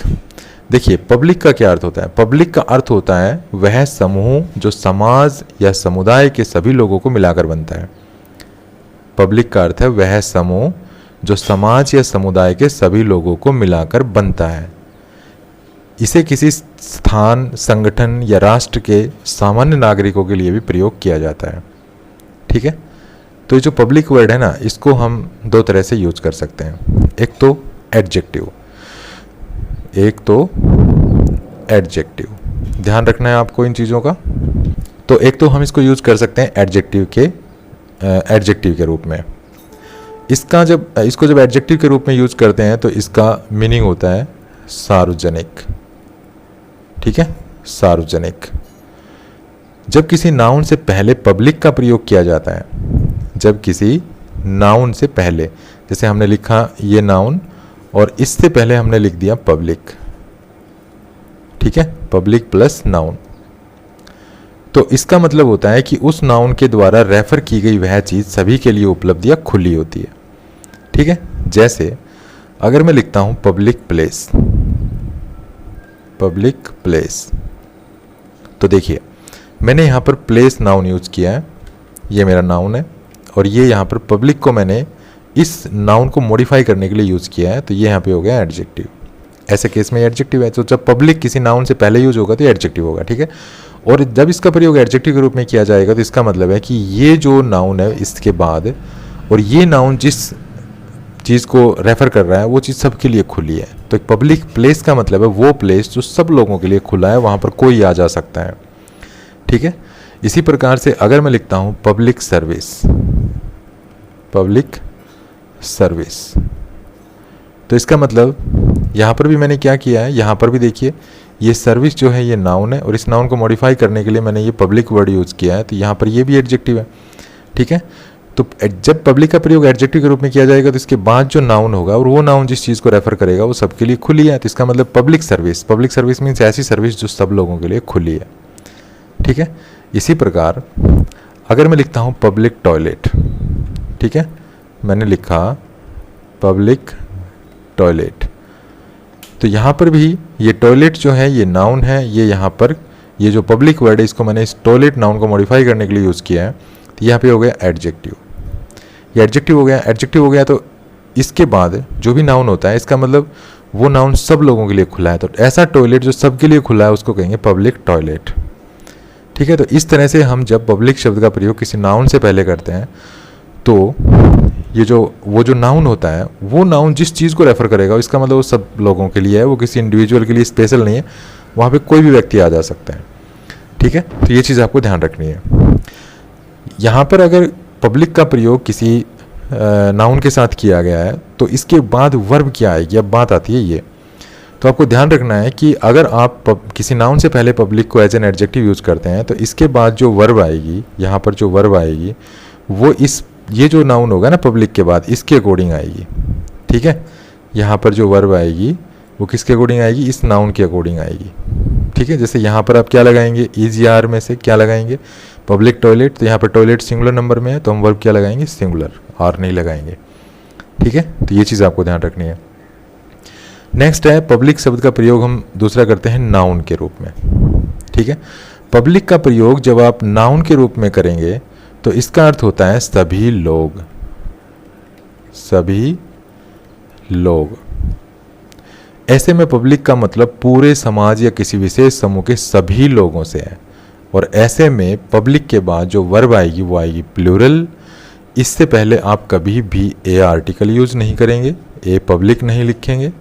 देखिए पब्लिक का क्या अर्थ होता है? पब्लिक का अर्थ होता है वह समूह जो समाज या समुदाय के सभी लोगों को मिलाकर बनता है। पब्लिक का अर्थ है वह समूह जो समाज या समुदाय के सभी लोगों को मिलाकर बनता है। इसे किसी स्थान, संगठन या राष्ट्र के सामान्य नागरिकों के लिए भी प्रयोग किया जाता है, ठीक है। तो ये जो पब्लिक वर्ड है ना, इसको हम दो तरह से यूज कर सकते हैं। एक तो एडजेक्टिव, ध्यान रखना है आपको इन चीज़ों का। तो एक तो हम इसको यूज कर सकते हैं एडजेक्टिव के रूप में। इसको जब एडजेक्टिव के रूप में यूज करते हैं तो इसका मीनिंग होता है सार्वजनिक, ठीक है, सार्वजनिक। जब किसी नाउन से पहले पब्लिक का प्रयोग किया जाता है, जब किसी नाउन से पहले, जैसे हमने लिखा ये नाउन और इससे पहले हमने लिख दिया पब्लिक, ठीक है, पब्लिक प्लस नाउन, तो इसका मतलब होता है कि उस नाउन के द्वारा रेफर की गई वह चीज़ सभी के लिए उपलब्ध या खुली होती है, ठीक है। जैसे अगर मैं लिखता हूं पब्लिक प्लेस, तो देखिए मैंने यहां पर प्लेस नाउन यूज किया है, ये मेरा नाउन है, और ये यहां पर पब्लिक को मैंने इस नाउन को मॉडिफाई करने के लिए यूज किया है, तो ये यहां पे हो गया एडजेक्टिव। ऐसे केस में एडजेक्टिव है, तो जब पब्लिक किसी नाउन से पहले यूज होगा तो एडजेक्टिव होगा, ठीक है। और जब इसका प्रयोग एडजेक्टिव के रूप में किया जाएगा तो इसका मतलब है कि ये जो नाउन है इसके बाद, और ये नाउन जिस चीज़ को रेफर कर रहा है वो चीज़ सबके लिए खुली है। तो एक पब्लिक प्लेस का मतलब है वो प्लेस जो सब लोगों के लिए खुला है, वहाँ पर कोई आ जा सकता है, ठीक है। इसी प्रकार से अगर मैं लिखता हूँ पब्लिक सर्विस, तो इसका मतलब यहाँ पर भी मैंने क्या किया है, यहाँ पर भी देखिए ये सर्विस जो है ये नाउन है, और इस नाउन को मॉडिफाई करने के लिए मैंने ये पब्लिक वर्ड यूज़ किया है, तो यहाँ पर ये भी एडजेक्टिव है, ठीक है। तो जब पब्लिक का प्रयोग एडजेक्टिव के रूप में किया जाएगा तो इसके बाद जो नाउन होगा और वो नाउन जिस चीज़ को रेफर करेगा वो सबके लिए खुली है, तो इसका मतलब पब्लिक सर्विस मीन्स ऐसी सर्विस जो सब लोगों के लिए खुली है, ठीक है। इसी प्रकार अगर मैं लिखता हूँ पब्लिक टॉयलेट, ठीक है, मैंने लिखा पब्लिक टॉयलेट, तो यहाँ पर भी ये टॉयलेट जो है ये नाउन है, ये यहाँ पर ये जो पब्लिक वर्ड है इसको मैंने इस टॉयलेट नाउन को मॉडिफाई करने के लिए यूज़ किया है, तो यहाँ पे हो गया एडजेक्टिव। ये एडजेक्टिव हो गया, तो इसके बाद जो भी नाउन होता है इसका मतलब वो नाउन सब लोगों के लिए खुला है, तो ऐसा टॉयलेट जो सबके लिए खुला है उसको कहेंगे पब्लिक टॉयलेट, ठीक है। तो इस तरह से हम जब पब्लिक शब्द का प्रयोग किसी नाउन से पहले करते हैं तो ये वो जो नाउन होता है वो नाउन जिस चीज़ को रेफर करेगा इसका मतलब वो सब लोगों के लिए है, वो किसी इंडिविजुअल के लिए स्पेशल नहीं है, वहाँ पे कोई भी व्यक्ति आ जा सकता है, ठीक है। तो ये चीज़ आपको ध्यान रखनी है। यहाँ पर अगर पब्लिक का प्रयोग किसी नाउन के साथ किया गया है तो इसके बाद वर्ब क्या आएगी, अब बात आती है ये। तो आपको ध्यान रखना है कि अगर आप किसी नाउन से पहले पब्लिक को एज एन एडजेक्टिव यूज़ करते हैं तो इसके बाद जो वर्ब आएगी, यहाँ पर जो वर्ब आएगी वो ये जो नाउन होगा ना पब्लिक के बाद इसके अकॉर्डिंग आएगी, ठीक है। यहाँ पर जो वर्ब आएगी वो किसके अकॉर्डिंग आएगी, इस नाउन के अकॉर्डिंग आएगी, ठीक है। जैसे यहाँ पर आप क्या लगाएंगे, EGR में से क्या लगाएंगे, पब्लिक टॉयलेट, तो यहाँ पर टॉयलेट सिंगुलर नंबर में है तो हम वर्ब क्या लगाएंगे, सिंगुलर, आर नहीं लगाएंगे, ठीक है। तो ये चीज़ आपको ध्यान रखनी है। नेक्स्ट है पब्लिक शब्द का प्रयोग हम दूसरा करते हैं नाउन के रूप में, ठीक है। पब्लिक का प्रयोग जब आप नाउन के रूप में करेंगे तो इसका अर्थ होता है सभी लोग। ऐसे में पब्लिक का मतलब पूरे समाज या किसी विशेष समूह के सभी लोगों से है। और ऐसे में पब्लिक के बाद जो वर्ब आएगी वो आएगी प्लूरल। इससे पहले आप कभी भी ए आर्टिकल यूज़ नहीं करेंगे, ए पब्लिक नहीं लिखेंगे।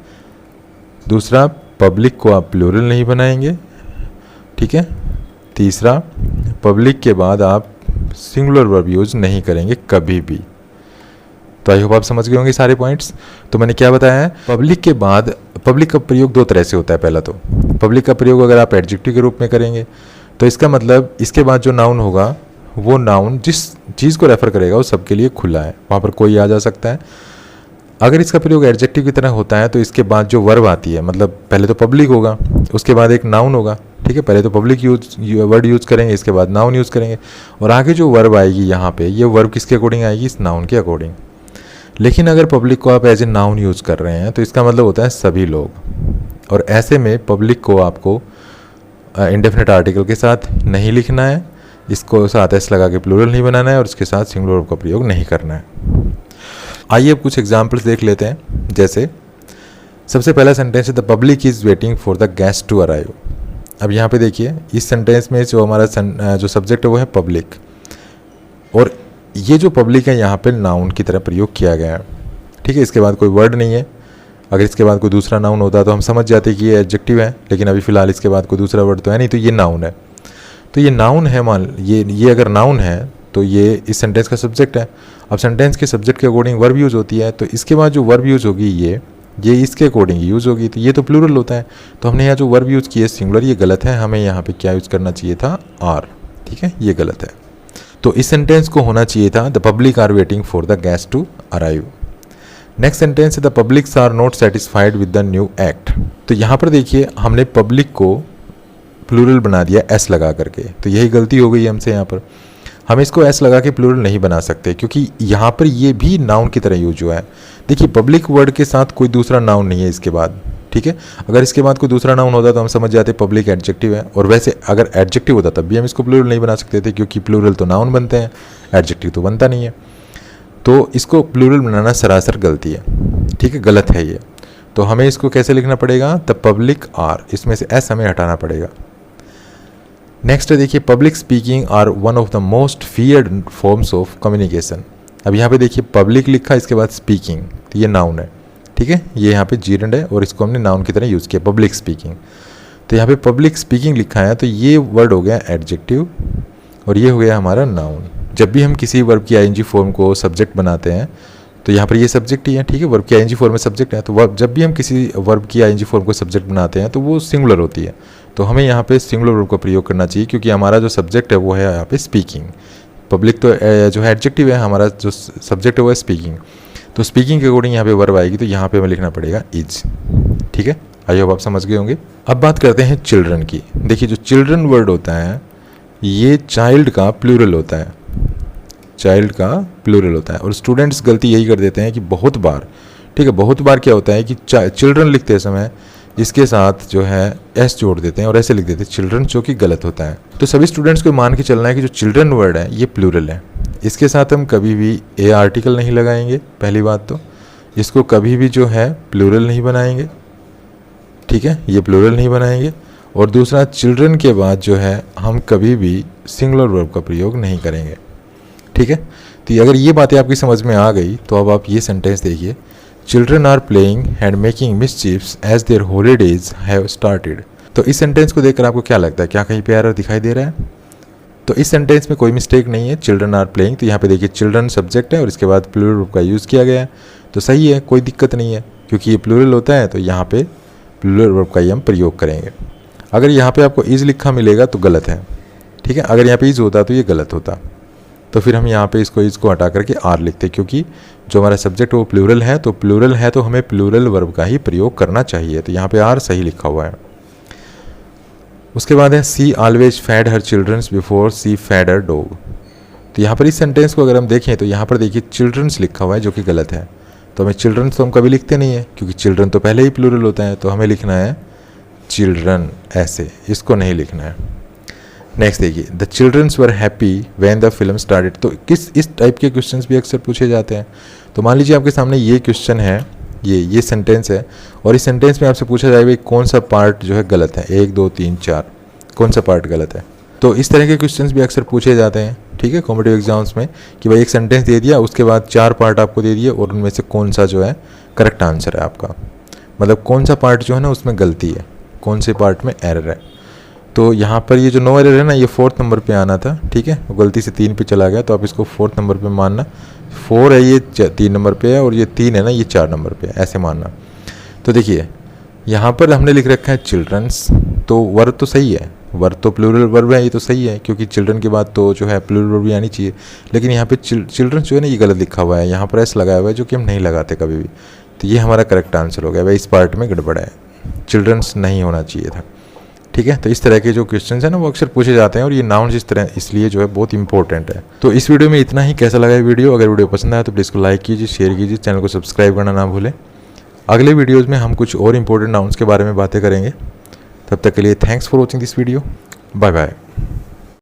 दूसरा, पब्लिक को आप प्लूरल नहीं बनाएंगे, ठीक है। तीसरा, पब्लिक के बाद आप सिंगुलर वर्ब यूज़ नहीं करेंगे कभी भी। तो आई होप आप समझ गए होंगे सारे पॉइंट्स। तो मैंने क्या बताया है, पब्लिक के बाद, पब्लिक का प्रयोग दो तरह से होता है। पहला तो पब्लिक का प्रयोग अगर आप एडजेक्टिव के रूप में करेंगे तो इसका मतलब इसके बाद जो नाउन होगा वो नाउन जिस चीज़ को रेफर करेगा वो सबके लिए खुला है, वहाँ पर कोई आ जा सकता है। अगर इसका प्रयोग एडजेक्टिव की तरह होता है तो इसके बाद जो वर्ब आती है, मतलब पहले तो पब्लिक होगा, उसके बाद एक नाउन होगा, ठीक है। पहले तो पब्लिक वर्ड यूज़ करेंगे, इसके बाद नाउन यूज़ करेंगे, और आगे जो वर्ब आएगी यहाँ पे, ये वर्ब किसके अकॉर्डिंग आएगी, इस नाउन के अकॉर्डिंग। लेकिन अगर पब्लिक को आप एज ए नाउन यूज़ कर रहे हैं तो इसका मतलब होता है सभी लोग, और ऐसे में पब्लिक को आपको इंडेफिनिट आर्टिकल के साथ नहीं लिखना है, इसको साथ एस लगा के प्लूरल नहीं बनाना है, और इसके साथ सिंगुलर वर्ब का प्रयोग नहीं करना है। आइए अब कुछ एग्जाम्पल्स देख लेते हैं। जैसे सबसे पहला सेंटेंस है the public is waiting for the guest to arrive. अब यहाँ पे देखिए इस सेंटेंस में जो हमारा जो सब्जेक्ट है वो है पब्लिक, और ये जो पब्लिक है यहाँ पे नाउन की तरह प्रयोग किया गया है, ठीक है। इसके बाद कोई वर्ड नहीं है। अगर इसके बाद कोई दूसरा नाउन होता तो हम समझ जाते कि ये एडजेक्टिव है, लेकिन अभी फ़िलहाल इसके बाद कोई दूसरा वर्ड तो है नहीं, तो ये नाउन है। तो ये नाउन है, मान ये अगर नाउन है तो ये इस सेंटेंस का सब्जेक्ट है। अब सेंटेंस के सब्जेक्ट के अकॉर्डिंग वर्ब यूज़ होती है, तो इसके बाद जो वर्ब यूज़ होगी ये इसके अकॉर्डिंग यूज़ होगी, तो ये तो प्लूरल होता है। तो हमने यहाँ जो वर्ब यूज़ किया है सिंगुलर, ये गलत है, हमें यहाँ पे क्या यूज़ करना चाहिए था, आर, ठीक है, ये गलत है। तो इस सेंटेंस को होना चाहिए था the public are waiting for the guest to arrive. Next sentence है the publics are not satisfied with the new act. तो यहाँ पर देखिए हमने पब्लिक को प्लूरल बना दिया एस लगा करके, तो यही गलती हो गई हमसे। यहाँ पर हम इसको एस लगा के प्लूरल नहीं बना सकते, क्योंकि यहाँ पर ये भी नाउन की तरह यूज हुआ है। देखिए पब्लिक वर्ड के साथ कोई दूसरा नाउन नहीं है इसके बाद, ठीक है। अगर इसके बाद कोई दूसरा नाउन होता तो हम समझ जाते पब्लिक एडजेक्टिव है, और वैसे अगर एडजेक्टिव होता तब भी हम इसको प्लूरल नहीं बना सकते थे, क्योंकि प्लूरल तो नाउन बनते हैं, एडजेक्टिव तो बनता नहीं है। तो इसको प्लूरल बनाना सरासर गलती है, ठीक है, गलत है ये। तो हमें इसको कैसे लिखना पड़ेगा, द पब्लिक आर, इसमें से एस हमें हटाना पड़ेगा। नेक्स्ट है देखिए public speaking are one of the most feared forms of communication. अब यहाँ पे देखिए पब्लिक लिखा, इसके बाद स्पीकिंग, तो ये नाउन है, ठीक है, ये यहाँ पे जीरेंड है और इसको हमने नाउन की तरह यूज़ किया पब्लिक स्पीकिंग। तो यहाँ पे पब्लिक स्पीकिंग लिखा है, तो ये वर्ड हो गया एडजेक्टिव और ये हो गया हमारा नाउन। जब भी हम किसी वर्ब की आईएनजी फॉर्म को सब्जेक्ट बनाते हैं तो यहाँ पर ये सब्जेक्ट ही है, ठीक है, वर्ब की आईएनजी फॉर्म में सब्जेक्ट है। तो वर्ब, जब भी हम किसी वर्ब की आईएनजी फॉर्म को सब्जेक्ट बनाते हैं तो वो सिंगुलर होती है, तो हमें यहाँ पे सिंगुलर वर्ब का प्रयोग करना चाहिए, क्योंकि हमारा जो सब्जेक्ट है वो है यहाँ पे स्पीकिंग। पब्लिक तो जो है एडजेक्टिव है, हमारा जो सब्जेक्ट है वो है स्पीकिंग। तो स्पीकिंग के अकॉर्डिंग यहाँ पे वर्ब आएगी, तो यहाँ पे हमें लिखना पड़ेगा इज, ठीक है। आई होप आप समझ गए होंगे। अब बात करते हैं चिल्ड्रन की। देखिए जो चिल्ड्रन वर्ड होता है ये चाइल्ड का प्लूरल होता है, चाइल्ड का प्लूरल होता है। और स्टूडेंट्स गलती यही कर देते हैं कि बहुत बार, ठीक है, बहुत बार क्या होता है कि चिल्ड्रन लिखते समय इसके साथ जो है एस जोड़ देते हैं और ऐसे लिख देते हैं चिल्ड्रन, जो कि गलत होता है। तो सभी स्टूडेंट्स को मान के चलना है कि जो चिल्ड्रन वर्ड है ये प्लूरल है, इसके साथ हम कभी भी ए आर्टिकल नहीं लगाएंगे। पहली बात तो इसको कभी भी जो है प्लूरल नहीं बनाएंगे, ठीक है, ये प्लूरल नहीं बनाएंगे। और दूसरा, चिल्ड्रन के बाद जो है हम कभी भी सिंगुलर वर्ब का प्रयोग नहीं करेंगे, ठीक है। तो अगर ये बातें आपकी समझ में आ गई तो अब आप ये सेंटेंस देखिए, children are playing and making mischiefs as their holidays have started. तो इस सेंटेंस को देखकर आपको क्या लगता है, क्या कहीं पे एरर दिखाई दे रहा है? तो इस सेंटेंस में कोई मिस्टेक नहीं है, चिल्ड्रन आर प्लेइंग, तो यहाँ पे देखिए चिल्ड्रन सब्जेक्ट है और इसके बाद प्लूरल वर्ब का यूज़ किया गया है, तो सही है, कोई दिक्कत नहीं है, क्योंकि ये प्लूरल होता है तो यहाँ पे प्लूरल वर्ब का ही हम प्रयोग करेंगे। अगर यहाँ पे आपको इज लिखा मिलेगा तो गलत है, ठीक है, अगर यहाँ पे इज होता तो ये गलत होता, तो फिर हम यहाँ पे इसको इज को हटा करके आर लिखते, क्योंकि जो हमारा सब्जेक्ट वो प्लूरल है, तो प्लूरल है तो हमें प्लूरल वर्ब का ही प्रयोग करना चाहिए, तो यहाँ पे आर सही लिखा हुआ है। उसके बाद है she always fed her childrens before she fed her dog. तो यहाँ पर इस सेंटेंस को अगर हम देखें तो यहाँ पर देखिए चिल्ड्रंस लिखा हुआ है, जो कि गलत है। तो हमें चिल्ड्रंस तो हम कभी लिखते नहीं है, क्योंकि चिल्ड्रन तो पहले ही प्लूरल होता है, तो हमें लिखना है चिल्ड्रन, ऐसे, इसको नहीं लिखना है। नेक्स्ट देखिए the childrens were happy when the film started. तो इस टाइप के क्वेश्चंस भी अक्सर पूछे जाते हैं। तो मान लीजिए आपके सामने ये क्वेश्चन है, ये सेंटेंस है, और इस सेंटेंस में आपसे पूछा जाए भाई कौन सा पार्ट जो है गलत है, 1 2 3 4, कौन सा पार्ट गलत है? तो इस तरह के क्वेश्चंस भी अक्सर पूछे जाते हैं, ठीक है, कॉम्पिटिटिव एग्जाम्स में, कि भाई एक सेंटेंस दे दिया, उसके बाद 4 पार्ट आपको दे दिए और उनमें से कौन सा जो है करेक्ट आंसर है आपका, मतलब कौन सा पार्ट जो है ना उसमें गलती है, कौन से पार्ट में एरर है। तो यहाँ पर ये जो नो एरर है ना, ये 4th नंबर पे आना था, ठीक है, वो गलती से 3 पे चला गया, तो आप इसको 4th नंबर पे मानना। 4 है ये 3 नंबर पे है, और ये 3 है ना ये 4 नंबर पे है, ऐसे मानना। तो देखिए यहाँ पर हमने लिख रखा है चिल्ड्रंस, तो वर्ब तो सही है, वर्ब तो प्लूरल वर्ब है, ये तो सही है, क्योंकि चिल्ड्रन के बाद तो जो है प्लूरल वर्ब भी आनी चाहिए। लेकिन यहाँ पे चिल्ड्रंस जो है ना ये गलत लिखा हुआ है, यहाँ पर एस लगाया हुआ है, जो कि हम नहीं लगाते कभी भी। तो ये हमारा करेक्ट आंसर हो गया भाई, इस पार्ट में गड़बड़ है, चिल्ड्रंस नहीं होना चाहिए था, ठीक है। तो इस तरह के जो क्वेश्चंस हैं ना वो अक्सर पूछे जाते हैं, और ये नाउन्स इस तरह इसलिए जो है बहुत इंपॉर्टेंट है। तो इस वीडियो में इतना ही। कैसा लगा ये वीडियो? अगर वीडियो पसंद आया तो प्लीज़ को लाइक कीजिए, शेयर कीजिए, चैनल को सब्सक्राइब करना ना भूलें। अगले वीडियोज़ में हम कुछ और इंपॉर्टेंट नाउन्स के बारे में बातें करेंगे। तब तक के लिए thanks for watching this video. Bye bye.